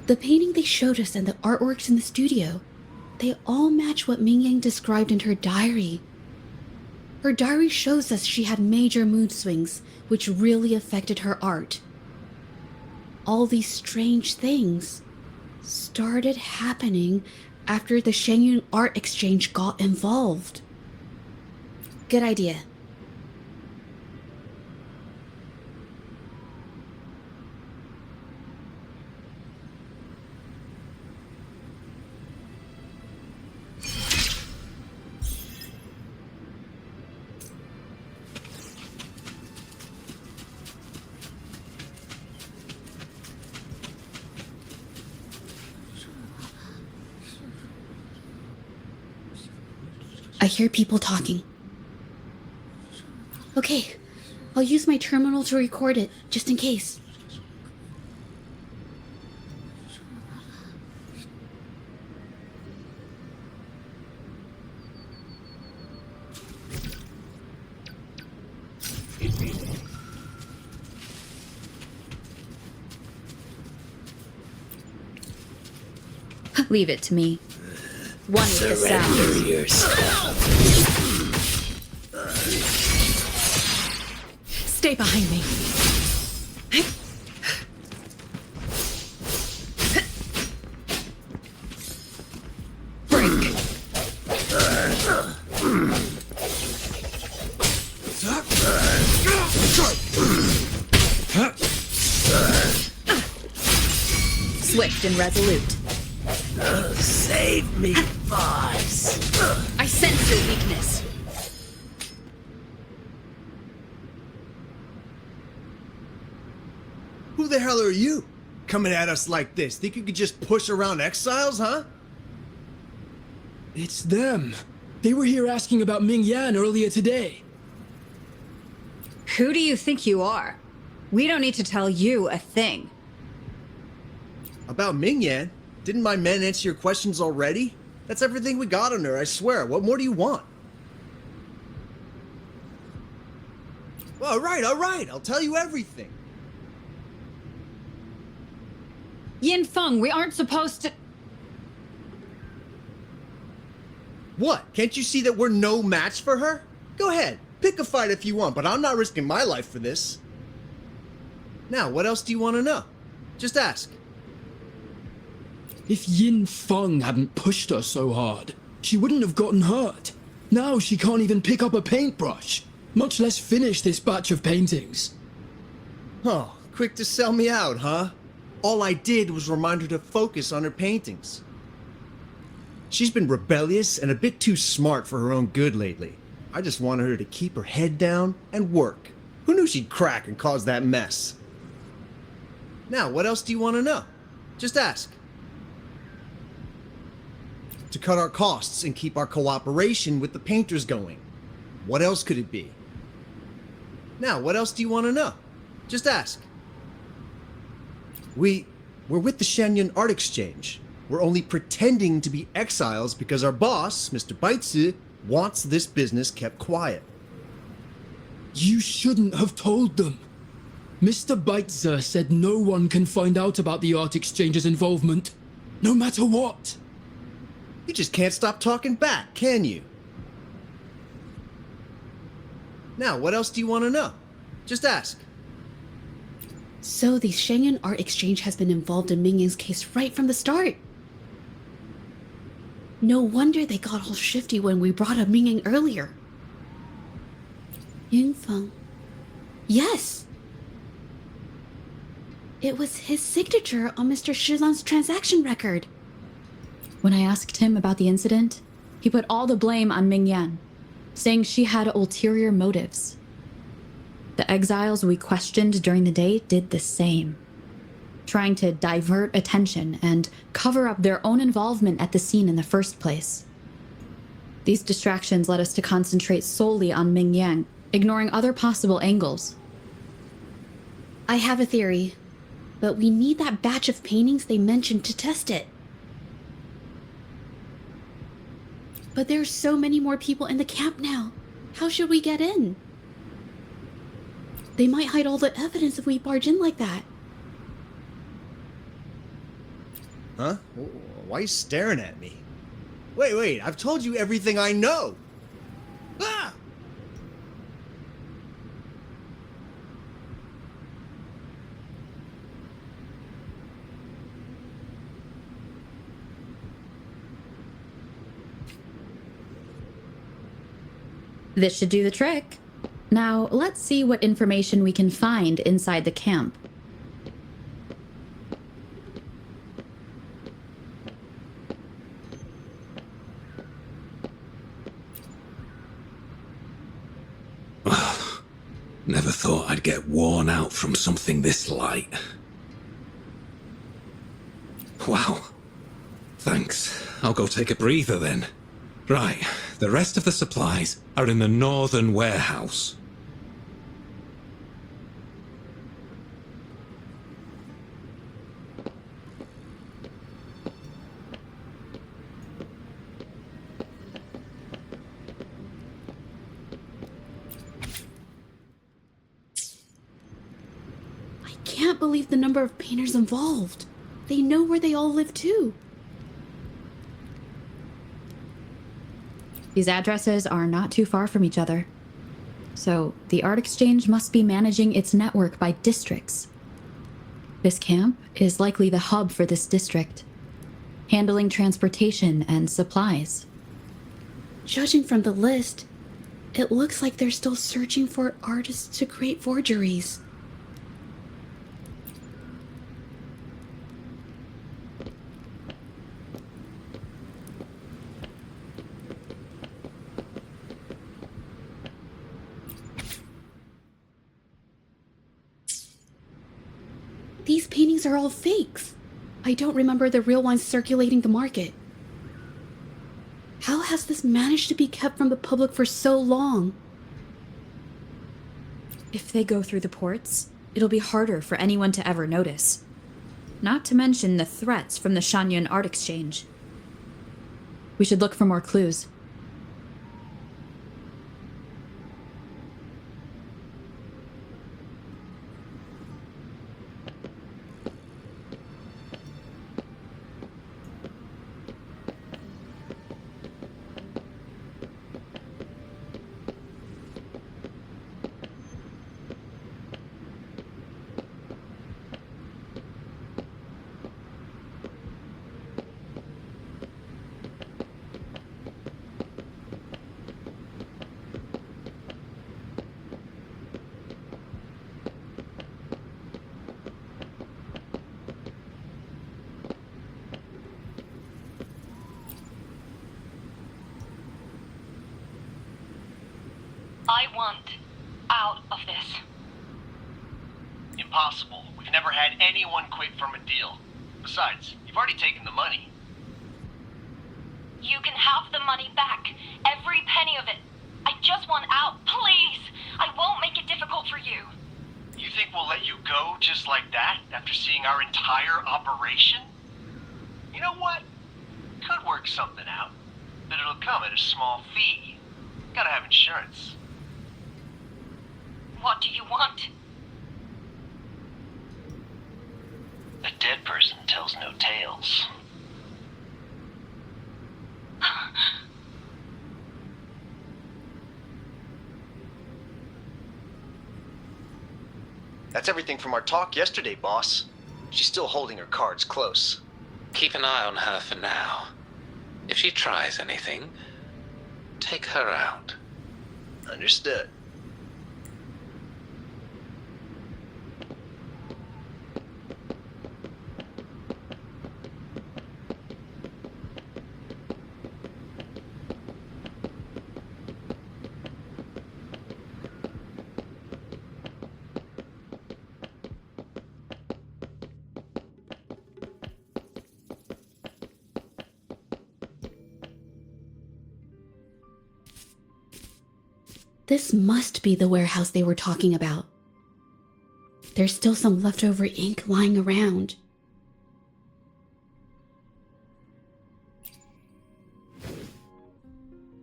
The painting they showed us and the artworks in the studio, they all match what Mingyang described in her diary. Her diary shows us she had major mood swings, which really affected her art. All these strange things started happening after the Shenyun Art Exchange got involved. Good idea. I hear people talking. Okay, I'll use my terminal to record it, just in case. Leave it to me. One with the sound. Surrender yourself. Stay behind me. Break. Swift and resolute. Save me, boss. I sense your weakness. Who the hell are you? Coming at us like this? Think you could just push around exiles, huh? It's them. They were here asking about Ming Yan earlier today. Who do you think you are? We don't need to tell you a thing. About Mingyan? Didn't my men answer your questions already? That's everything we got on her, I swear. What more do you want? Well, all right. I'll tell you everything. Yin Feng, we aren't supposed to... What? Can't you see that we're no match for her? Go ahead. Pick a fight if you want, but I'm not risking my life for this. Now, what else do you want to know? Just ask. If Yin Feng hadn't pushed her so hard, she wouldn't have gotten hurt. Now she can't even pick up a paintbrush, much less finish this batch of paintings. Oh, quick to sell me out, huh? All I did was remind her to focus on her paintings. She's been rebellious and a bit too smart for her own good lately. I just wanted her to keep her head down and work. Who knew she'd crack and cause that mess? Now, what else do you want to know? Just ask. To cut our costs and keep our cooperation with the painters going. What else could it be? Now, what else do you want to know? Just ask. We're with the Shenyun Art Exchange. We're only pretending to be exiles because our boss, Mr. Baitsu, wants this business kept quiet. You shouldn't have told them. Mr. Baitzer said no one can find out about the Art Exchange's involvement, no matter what. You just can't stop talking back, can you? Now, what else do you want to know? Just ask. So the Shenyun Art Exchange has been involved in Mingyang's case right from the start. No wonder they got all shifty when we brought up Mingyang earlier. Yunfeng. Yes! It was his signature on Mr. Shizan's transaction record. When I asked him about the incident, he put all the blame on Mingyan, saying she had ulterior motives. The exiles we questioned during the day did the same, trying to divert attention and cover up their own involvement at the scene in the first place. These distractions led us to concentrate solely on Mingyang, ignoring other possible angles. I have a theory, but we need that batch of paintings they mentioned to test it. But there's so many more people in the camp now. How should we get in? They might hide all the evidence if we barge in like that. Huh? Why are you staring at me? Wait, I've told you everything I know! Ah! This should do the trick. Now, let's see what information we can find inside the camp. Never thought I'd get worn out from something this light. Wow. Thanks. I'll go take a breather then. Right, the rest of the supplies are in the northern warehouse. I can't believe the number of painters involved. They know where they all live too. These addresses are not too far from each other. So, the Art Exchange must be managing its network by districts. This camp is likely the hub for this district, handling transportation and supplies. Judging from the list, it looks like they're still searching for artists to create forgeries. These paintings are all fakes. I don't remember the real ones circulating the market. How has this managed to be kept from the public for so long? If they go through the ports, it'll be harder for anyone to ever notice. Not to mention the threats from the Shenyun Art Exchange. We should look for more clues. I want out of this. Impossible. We've never had anyone quit from a deal. Besides, you've already taken the money. You can have the money back. Every penny of it. I just want out, please. I won't make it difficult for you. You think we'll let you go just like that after seeing our entire operation? You know what? Could work something out, but it'll come at a small fee. Gotta have insurance. What do you want? A dead person tells no tales. That's everything from our talk yesterday, boss. She's still holding her cards close. Keep an eye on her for now. If she tries anything, take her out. Understood. This must be the warehouse they were talking about. There's still some leftover ink lying around.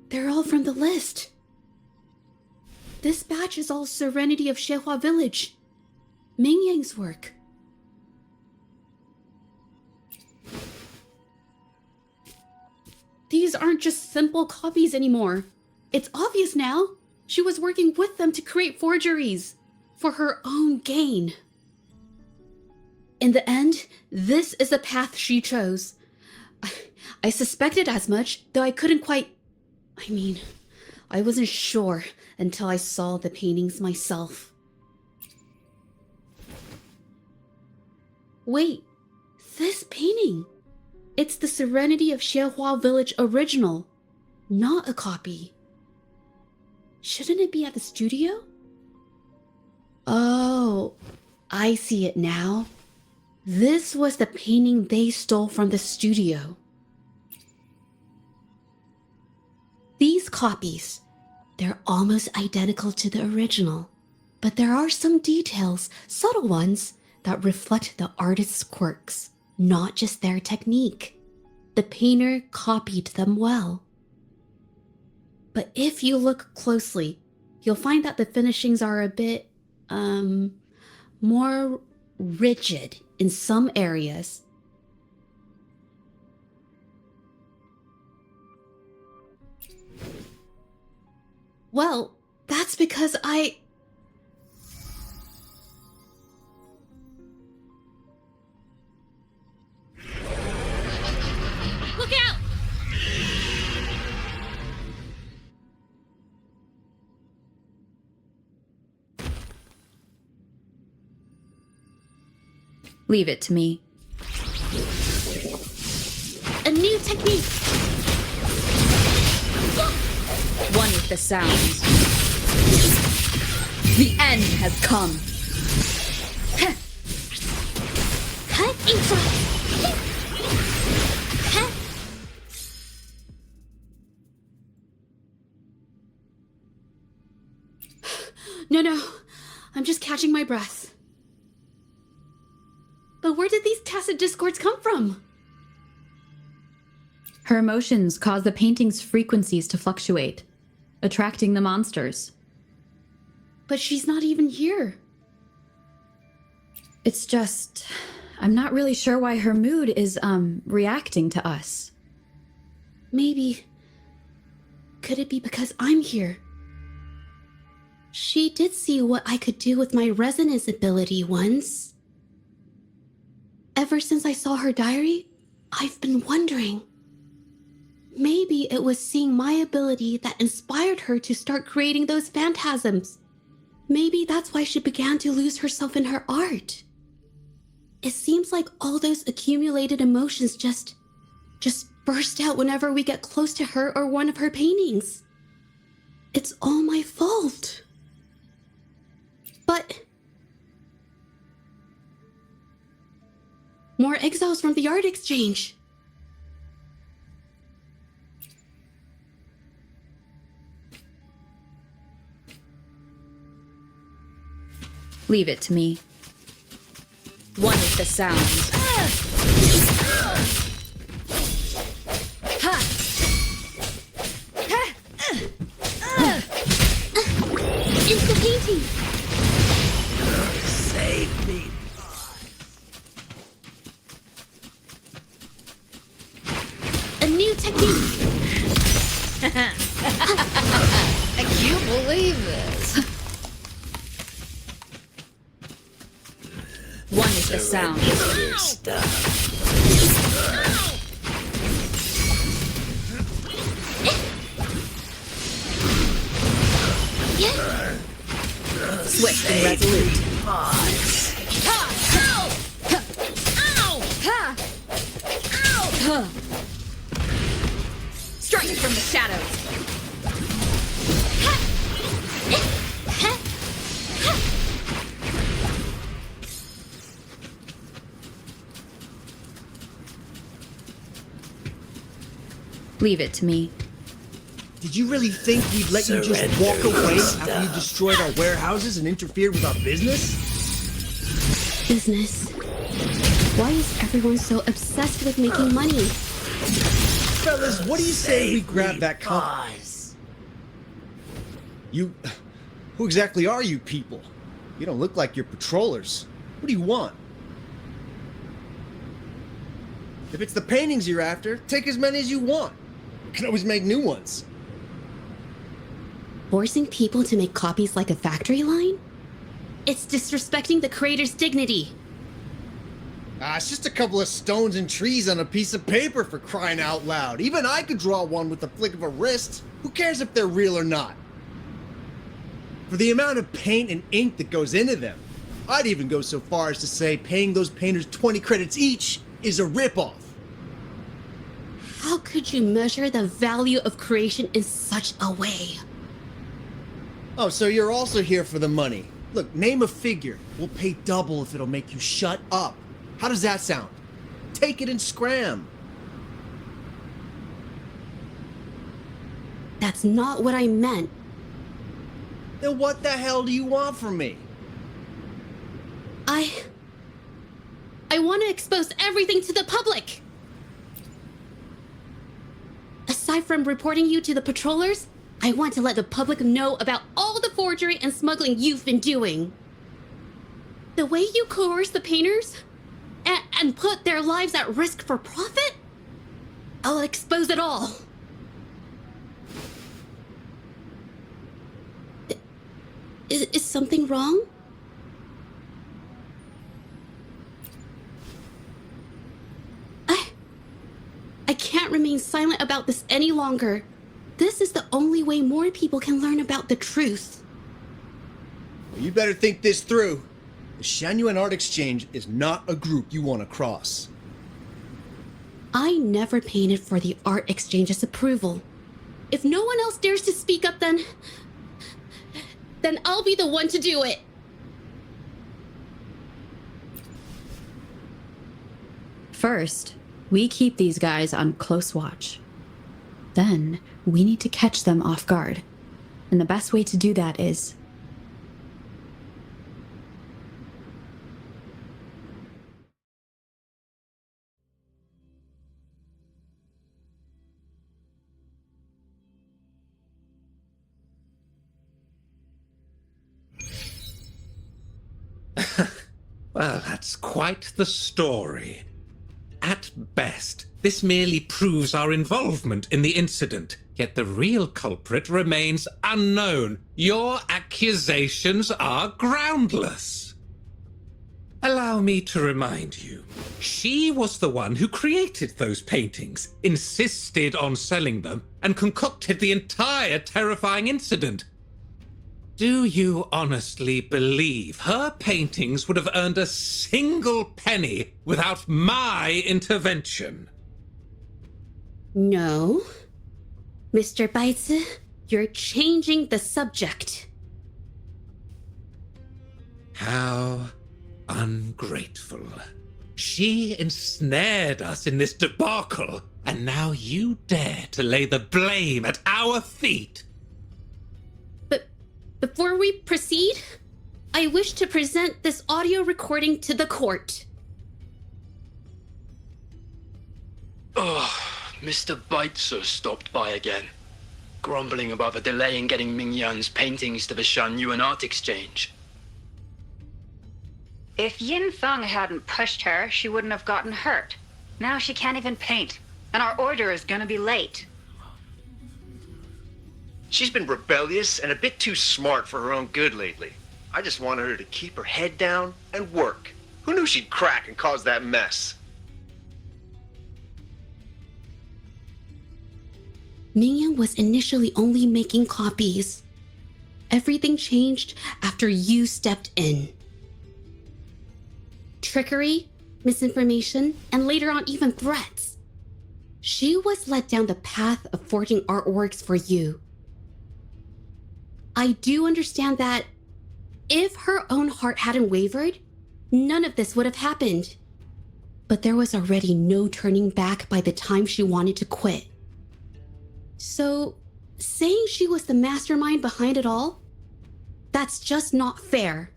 They're all from the list. This batch is all Serenity of Xehua Village. Ming Yang's work. These aren't just simple copies anymore. It's obvious now. She was working with them to create forgeries for her own gain. In the end, this is the path she chose. I suspected as much, though I couldn't quite... I wasn't sure until I saw the paintings myself. Wait, this painting. It's the Serenity of Xehua Village original, not a copy. Shouldn't it be at the studio? Oh, I see it now. This was the painting they stole from the studio. These copies, they're almost identical to the original, but there are some details, subtle ones, that reflect the artist's quirks, not just their technique. The painter copied them well. But if you look closely, you'll find that the finishings are a bit, more rigid in some areas. Well, that's because Look out! Leave it to me. a new technique. One with the sounds. The end has come. Cut inside. No. I'm just catching my breath. But where did these tacit discords come from? Her emotions cause the painting's frequencies to fluctuate, attracting the monsters. But she's not even here. It's just... I'm not really sure why her mood is, reacting to us. Maybe... Could it be because I'm here? She did see what I could do with my resonance ability once. Ever since I saw her diary, I've been wondering. Maybe it was seeing my ability that inspired her to start creating those phantasms. Maybe that's why she began to lose herself in her art. It seems like all those accumulated emotions just burst out whenever we get close to her or one of her paintings. It's all my fault. But... more exiles from the art exchange. Leave it to me. One is the sound. It's the painting! Save me. A new technique! I can't believe this. One is the sound. Your stuff. Swift and resolute. Strike from the shadows. Leave it to me. Did you really think we'd let you just walk away after you destroyed our warehouses and interfered with our business? Business. Why is everyone so obsessed with making money? Fellas, what do you say we grab that You... who exactly are you people? You don't look like you're patrollers. What do you want? If it's the paintings you're after, take as many as you want. You can always make new ones. Forcing people to make copies like a factory line? It's disrespecting the creator's dignity. It's just a couple of stones and trees on a piece of paper, for crying out loud. Even I could draw one with the flick of a wrist. Who cares if they're real or not? For the amount of paint and ink that goes into them, I'd even go so far as to say paying those painters 20 credits each is a ripoff. How could you measure the value of creation in such a way? Oh, so you're also here for the money. Look, name a figure. We'll pay double if it'll make you shut up. How does that sound? Take it and scram. That's not what I meant. Then what the hell do you want from me? I want to expose everything to the public. Aside from reporting you to the patrollers, I want to let the public know about all the forgery and smuggling you've been doing. The way you coerce the painters and put their lives at risk for profit? I'll expose it all. Is something wrong? I can't remain silent about this any longer. This is the only way more people can learn about the truth. Well, you better think this through. The Shanyuan Art Exchange is not a group you want to cross. I never painted for the Art Exchange's approval. If no one else dares to speak up, then I'll be the one to do it. First, we keep these guys on close watch. Then, we need to catch them off guard. And the best way to do that is... Well, that's quite the story. At best, this merely proves our involvement in the incident, yet the real culprit remains unknown. Your accusations are groundless. Allow me to remind you, she was the one who created those paintings, insisted on selling them, and concocted the entire terrifying incident. Do you honestly believe her paintings would have earned a single penny without my intervention? No. Mr. Baitsu, You're changing the subject. How ungrateful. She ensnared us in this debacle, and now you dare to lay the blame at our feet. But before we proceed, I wish to present this audio recording to the court. Oh, Mr. Baitzer stopped by again, grumbling about the delay in getting Ming Yan's paintings to the Shanyuan Art Exchange. If Yin Feng hadn't pushed her, she wouldn't have gotten hurt. Now she can't even paint, and our order is gonna be late. She's been rebellious and a bit too smart for her own good lately. I just wanted her to keep her head down and work. Who knew she'd crack and cause that mess? Mingyan was initially only making copies. Everything changed after you stepped in. Trickery, misinformation, and later on even threats. She was led down the path of forging artworks for you. I do understand that if her own heart hadn't wavered, none of this would have happened. But there was already no turning back by the time she wanted to quit. So, saying she was the mastermind behind it all, that's just not fair.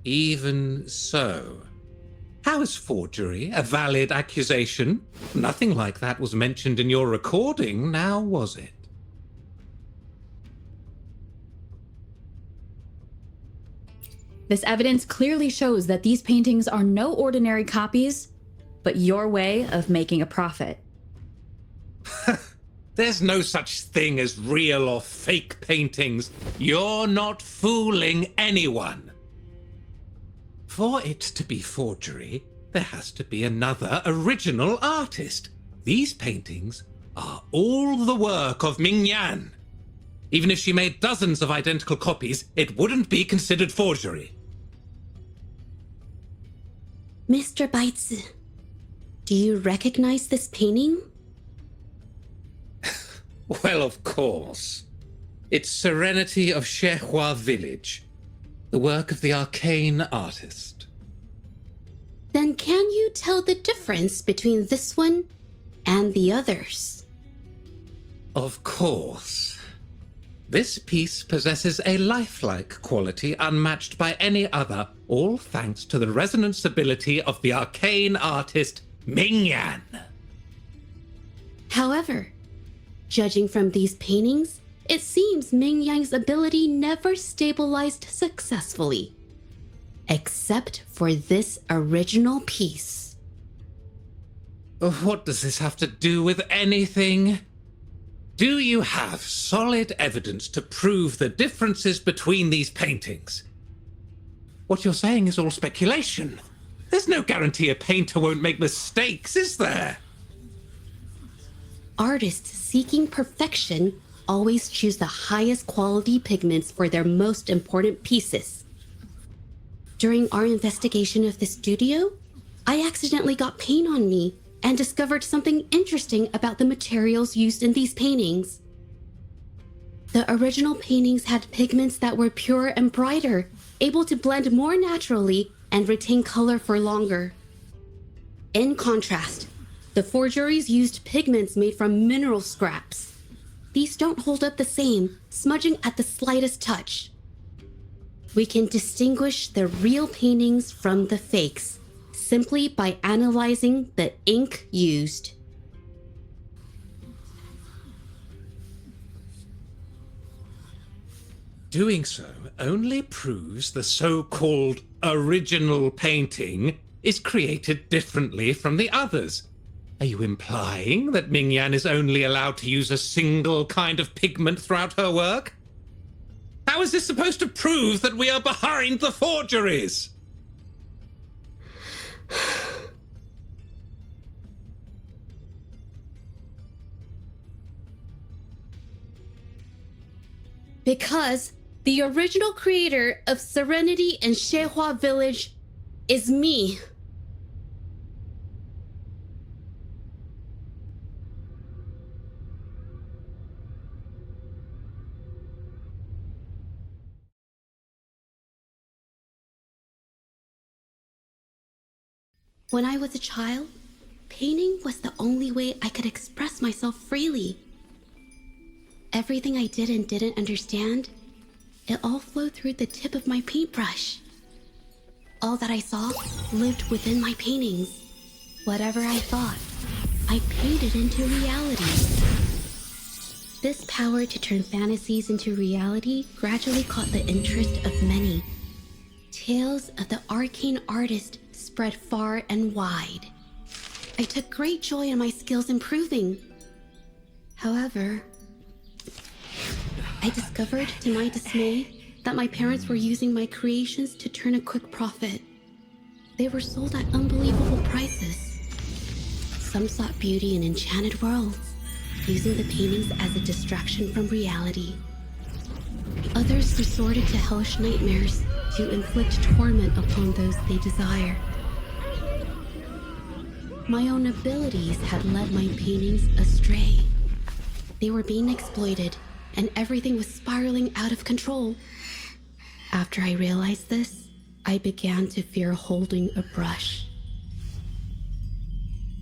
Even so, how is forgery a valid accusation? Nothing like that was mentioned in your recording, now was it? This evidence clearly shows that these paintings are no ordinary copies, but your way of making a profit. There's no such thing as real or fake paintings. You're not fooling anyone. For it to be forgery, there has to be another original artist. These paintings are all the work of Ming Yan. Even if she made dozens of identical copies, it wouldn't be considered forgery. Mr. Baitz, do you recognize this painting? Well, of course. It's Serenity of Shehua Village, the work of the arcane artist. Then can you tell the difference between this one and the others? Of course. This piece possesses a lifelike quality unmatched by any other, all thanks to the resonance ability of the arcane artist Ming Yan. However, judging from these paintings, it seems Ming Yan's ability never stabilized successfully. Except for this original piece. What does this have to do with anything? Do you have solid evidence to prove the differences between these paintings? What you're saying is all speculation. There's no guarantee a painter won't make mistakes, is there? Artists seeking perfection always choose the highest quality pigments for their most important pieces. During our investigation of the studio, I accidentally got paint on me and discovered something interesting about the materials used in these paintings. The original paintings had pigments that were purer and brighter, able to blend more naturally and retain color for longer. In contrast, the forgeries used pigments made from mineral scraps. These don't hold up the same, smudging at the slightest touch. We can distinguish the real paintings from the fakes simply by analyzing the ink used. Doing so only proves the so-called original painting is created differently from the others. Are you implying that Ming Yan is only allowed to use a single kind of pigment throughout her work? How is this supposed to prove that we are behind the forgeries? Because the original creator of Serenity and Shehua Village is me. When I was a child, painting was the only way I could express myself freely. Everything I did and didn't understand, it all flowed through the tip of my paintbrush. All that I saw lived within my paintings. Whatever I thought, I painted into reality. This power to turn fantasies into reality gradually caught the interest of many. Tales of the arcane artist spread far and wide. I took great joy in my skills improving. However, I discovered to my dismay that my parents were using my creations to turn a quick profit. They were sold at unbelievable prices. Some sought beauty in enchanted worlds, using the paintings as a distraction from reality. Others resorted to hellish nightmares to inflict torment upon those they desire. My own abilities had led my paintings astray. They were being exploited, and everything was spiraling out of control. After I realized this, I began to fear holding a brush.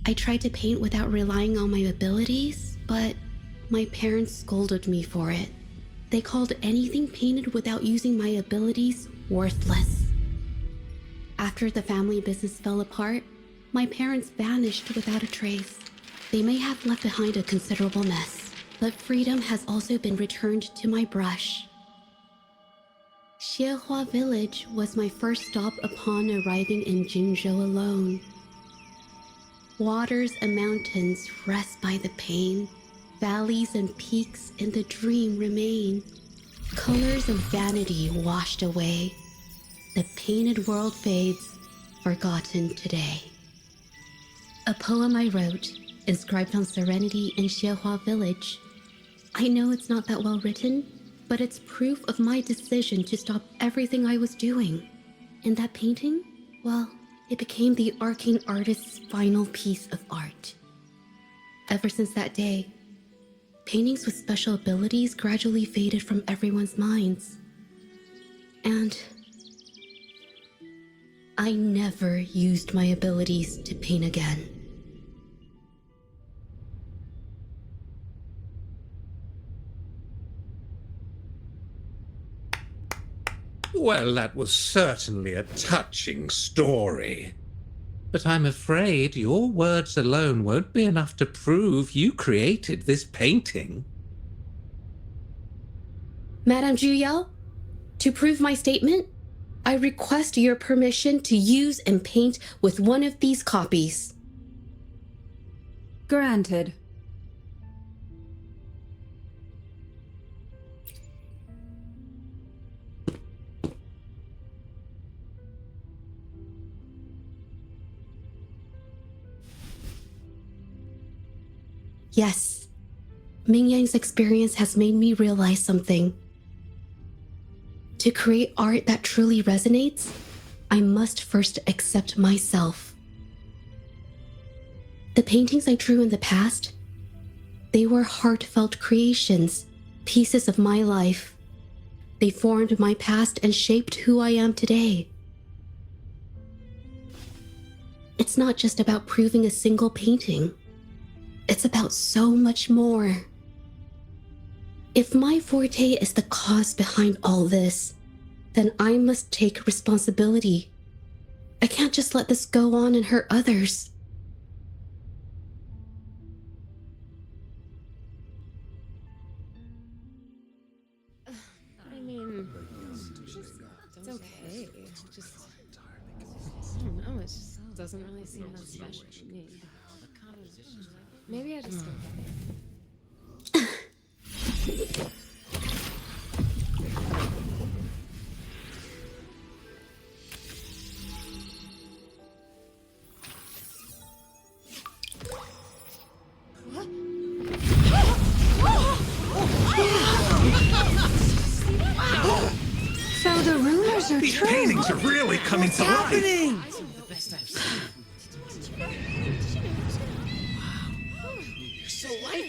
I tried to paint without relying on my abilities, but my parents scolded me for it. They called anything painted without using my abilities worthless. After the family business fell apart, my parents vanished without a trace. They may have left behind a considerable mess, but freedom has also been returned to my brush. Xiehua Village was my first stop upon arriving in Jingzhou alone. Waters and mountains rest by the pain. Valleys and peaks in the dream remain. Colors of vanity washed away. The painted world fades, forgotten today. A poem I wrote, inscribed on serenity in Xiehua Village. I know it's not that well written, but it's proof of my decision to stop everything I was doing. And that painting, well, it became the arcane artist's final piece of art. Ever since that day, paintings with special abilities gradually faded from everyone's minds. And I never used my abilities to paint again. Well, that was certainly a touching story. But I'm afraid your words alone won't be enough to prove you created this painting. Madame Juyao, to prove my statement, I request your permission to use and paint with one of these copies. Granted. Yes, Ming Yang's experience has made me realize something. To create art that truly resonates, I must first accept myself. The paintings I drew in the past, they were heartfelt creations, pieces of my life. They formed my past and shaped who I am today. It's not just about proving a single painting. It's about so much more. If my forte is the cause behind all this, then I must take responsibility. I can't just let this go on and hurt others. I mean, it's okay. Just, I don't know, it just doesn't really seem that special to me. Maybe I just don't get it. So the rumors are These true. paintings are really coming to life.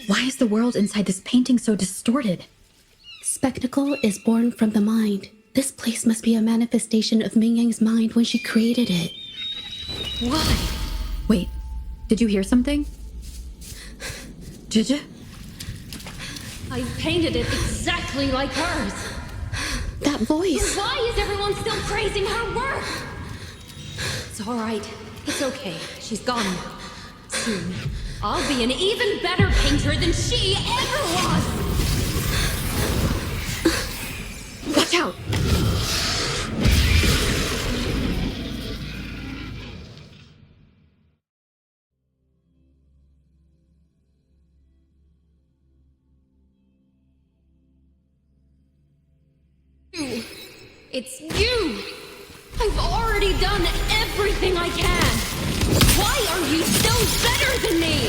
Why is the world inside this painting so distorted? Spectacle is born from the mind. This place must be a manifestation of Ming Yang's mind when she created it. Why? Wait, did you hear something? Zhezhi? I painted it exactly like hers. That voice. Why is everyone still praising her work? It's all right. It's okay. She's gone now. Soon, I'll be an even better painter than she ever was. Watch out! It's you! I've already done everything I can! Why are you still better than me?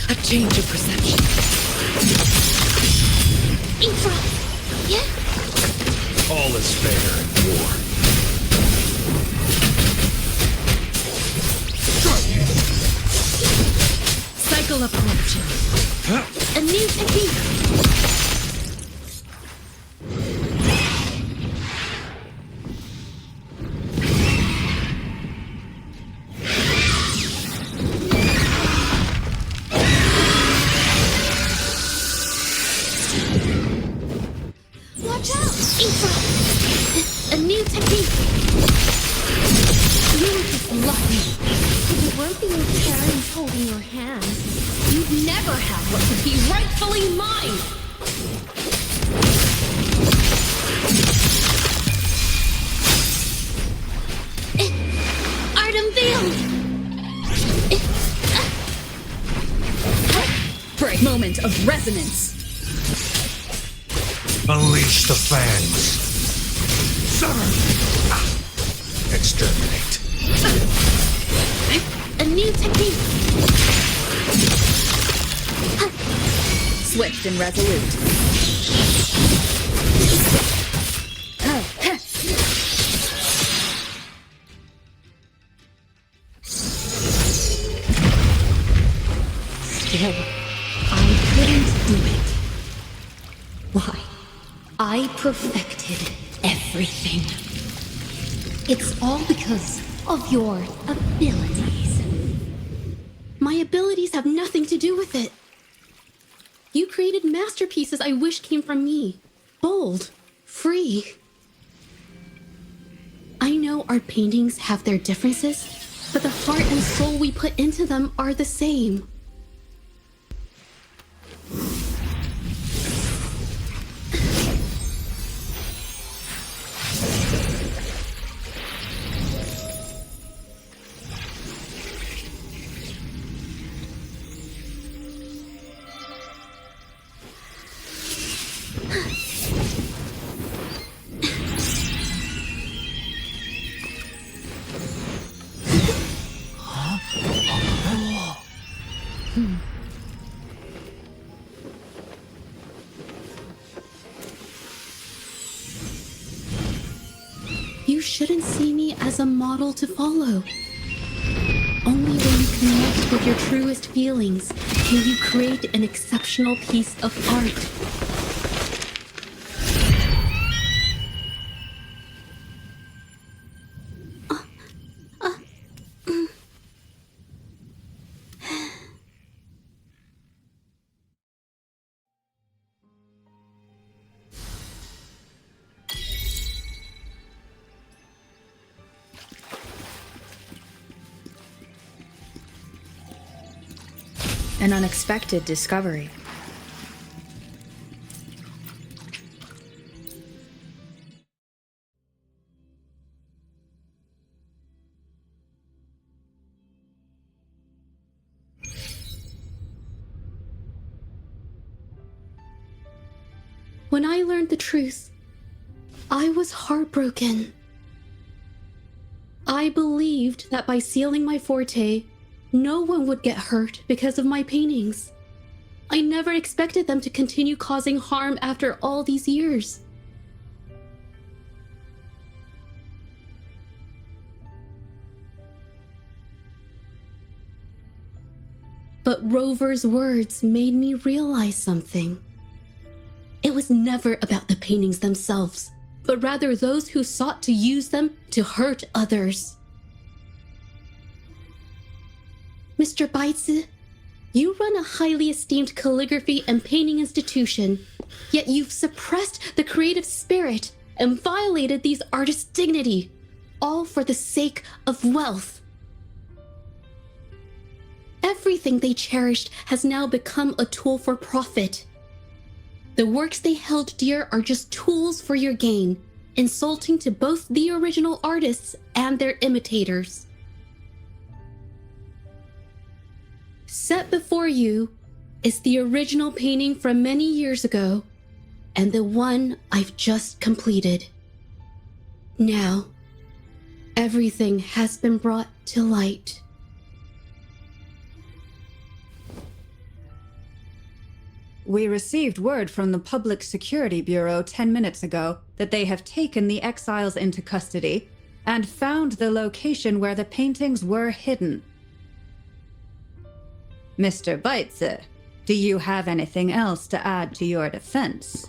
A change of perception. Infra! Yeah? All is fair in war. Cycle of corruption. A new technique! Watch out! Infra! A new technique! You're just lucky. If it weren't for your parents holding your hand, you'd never have what would be rightfully mine! Art unveiled! Break moment of resonance. Unleash the fangs. Sever. Exterminate. A new technique! Swift and resolute. Still, I couldn't do it. Why? I perfected everything. It's all because of your abilities. My abilities have nothing to do with it. You created masterpieces I wish came from me. Bold, free. I know our paintings have their differences, but the heart and soul we put into them are the same. You shouldn't see me as a model to follow. Only when you connect with your truest feelings can you create an exceptional piece of art. An unexpected discovery. When I learned the truth, I was heartbroken. I believed that by sealing my forte, no one would get hurt because of my paintings. I never expected them to continue causing harm after all these years. But Rover's words made me realize something. It was never about the paintings themselves, but rather those who sought to use them to hurt others. Mr. Baitsu, you run a highly esteemed calligraphy and painting institution, yet you've suppressed the creative spirit and violated these artists' dignity, all for the sake of wealth. Everything they cherished has now become a tool for profit. The works they held dear are just tools for your gain, insulting to both the original artists and their imitators. Set before you is the original painting from many years ago, and the one I've just completed. Now, everything has been brought to light. We received word from the Public Security Bureau 10 minutes ago that they have taken the exiles into custody and found the location where the paintings were hidden. Mr. Baitsu, do you have anything else to add to your defense?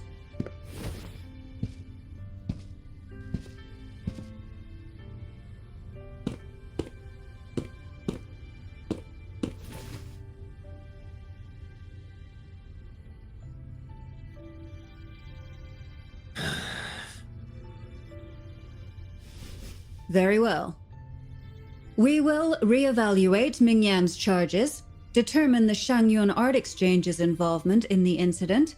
Very well. We will reevaluate Mingyan's charges, determine the Shangyun Art Exchange's involvement in the incident,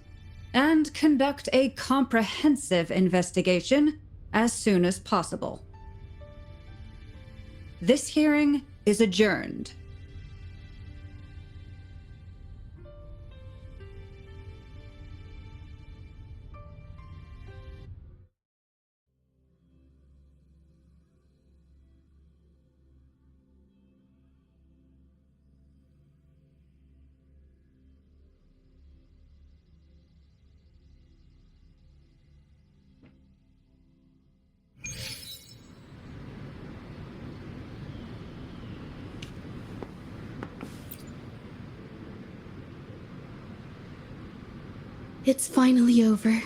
and conduct a comprehensive investigation as soon as possible. This hearing is adjourned. It's finally over.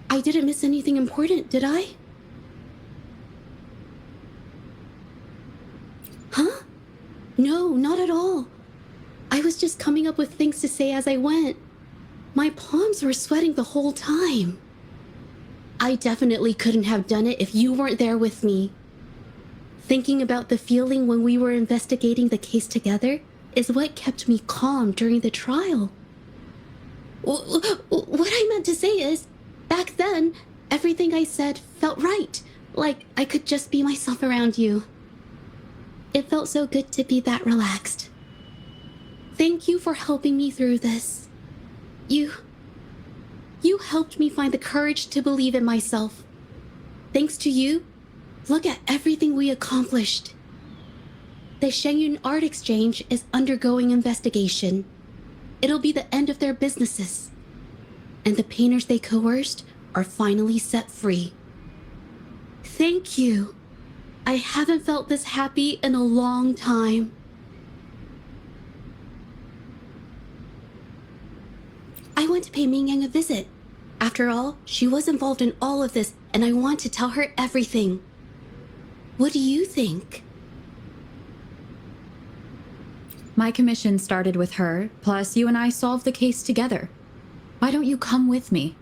I didn't miss anything important, did I? Huh? No, not at all. I was just coming up with things to say as I went. My palms were sweating the whole time. I definitely couldn't have done it if you weren't there with me. Thinking about the feeling when we were investigating the case together is what kept me calm during the trial. What I meant to say is, back then, everything I said felt right. Like I could just be myself around you. It felt so good to be that relaxed. Thank you for helping me through this. You helped me find the courage to believe in myself. Thanks to you, look at everything we accomplished. The Shangyun Art Exchange is undergoing investigation. It'll be the end of their businesses. And the painters they coerced are finally set free. Thank you. I haven't felt this happy in a long time. I want to pay Mingyang a visit. After all, she was involved in all of this, and I want to tell her everything. What do you think? My commission started with her, plus you and I solved the case together. Why don't you come with me?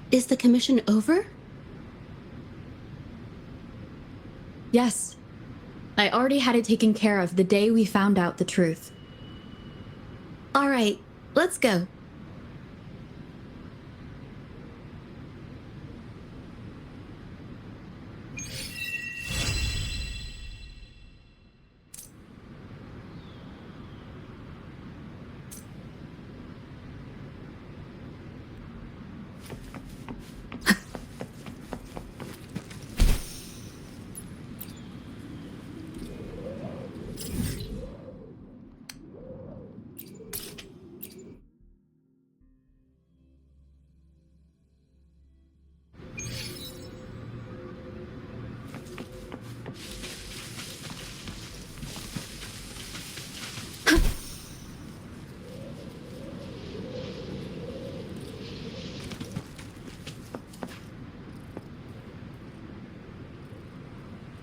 Is the commission over? Yes. I already had it taken care of the day we found out the truth. All right, let's go.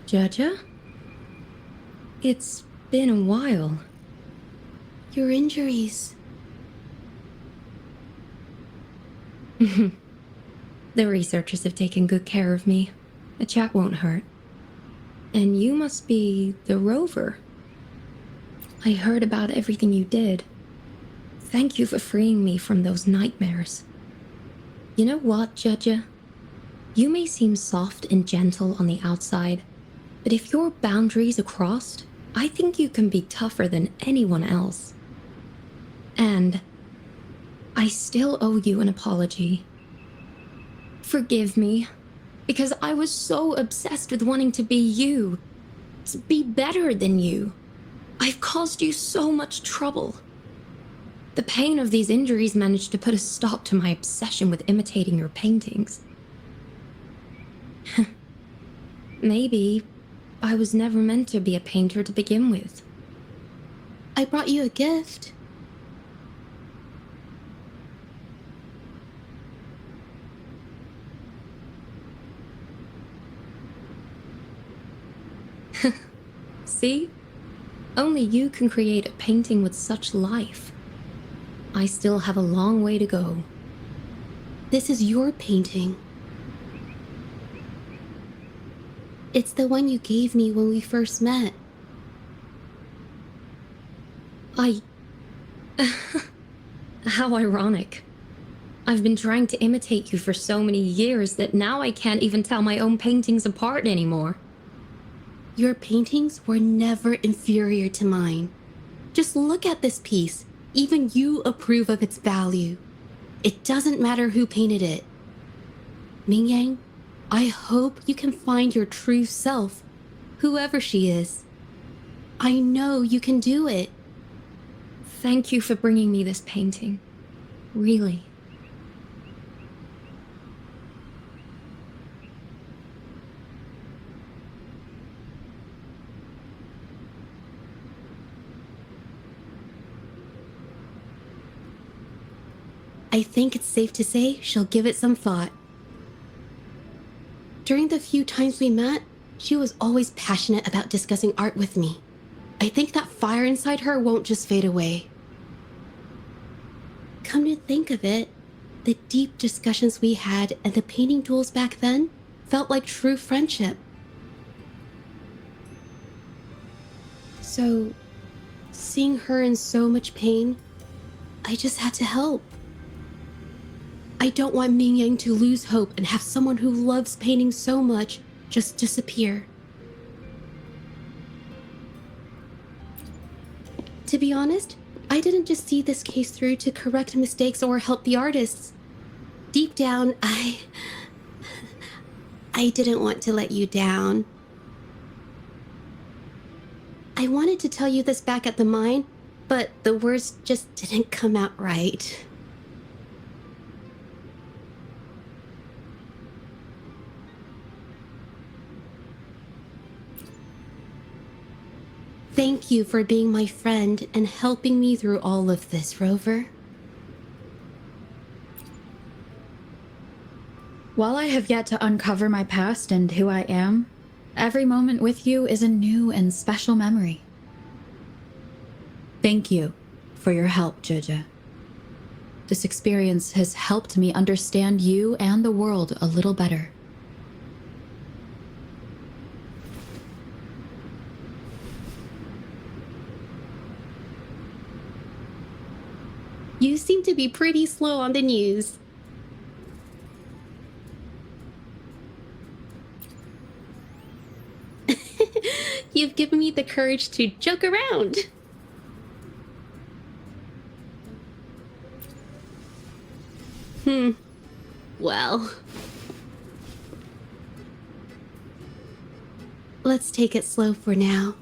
Zhezhi? It's been a while. Your injuries. The researchers have taken good care of me. A chat won't hurt. And you must be the rover. I heard about everything you did. Thank you for freeing me from those nightmares. You know what, Zhezhi? You may seem soft and gentle on the outside, but if your boundaries are crossed, I think you can be tougher than anyone else. And I still owe you an apology. Forgive me, because I was so obsessed with wanting to be you, to be better than you. I've caused you so much trouble. The pain of these injuries managed to put a stop to my obsession with imitating your paintings. Maybe I was never meant to be a painter to begin with. I brought you a gift. See? Only you can create a painting with such life. I still have a long way to go. This is your painting. It's the one you gave me when we first met. How ironic. I've been trying to imitate you for so many years that now I can't even tell my own paintings apart anymore. Your paintings were never inferior to mine. Just look at this piece. Even you approve of its value. It doesn't matter who painted it. Mingyang, I hope you can find your true self, whoever she is. I know you can do it. Thank you for bringing me this painting. Really. I think it's safe to say she'll give it some thought. During the few times we met, she was always passionate about discussing art with me. I think that fire inside her won't just fade away. Come to think of it, the deep discussions we had and the painting duels back then felt like true friendship. So, seeing her in so much pain, I just had to help. I don't want Mingyang to lose hope and have someone who loves painting so much just disappear. To be honest, I didn't just see this case through to correct mistakes or help the artists. Deep down, I didn't want to let you down. I wanted to tell you this back at the mine, but the words just didn't come out right. Thank you for being my friend and helping me through all of this, Rover. While I have yet to uncover my past and who I am, every moment with you is a new and special memory. Thank you for your help, Zhezhi. This experience has helped me understand you and the world a little better. You seem to be pretty slow on the news. You've given me the courage to joke around. Well. Let's take it slow for now.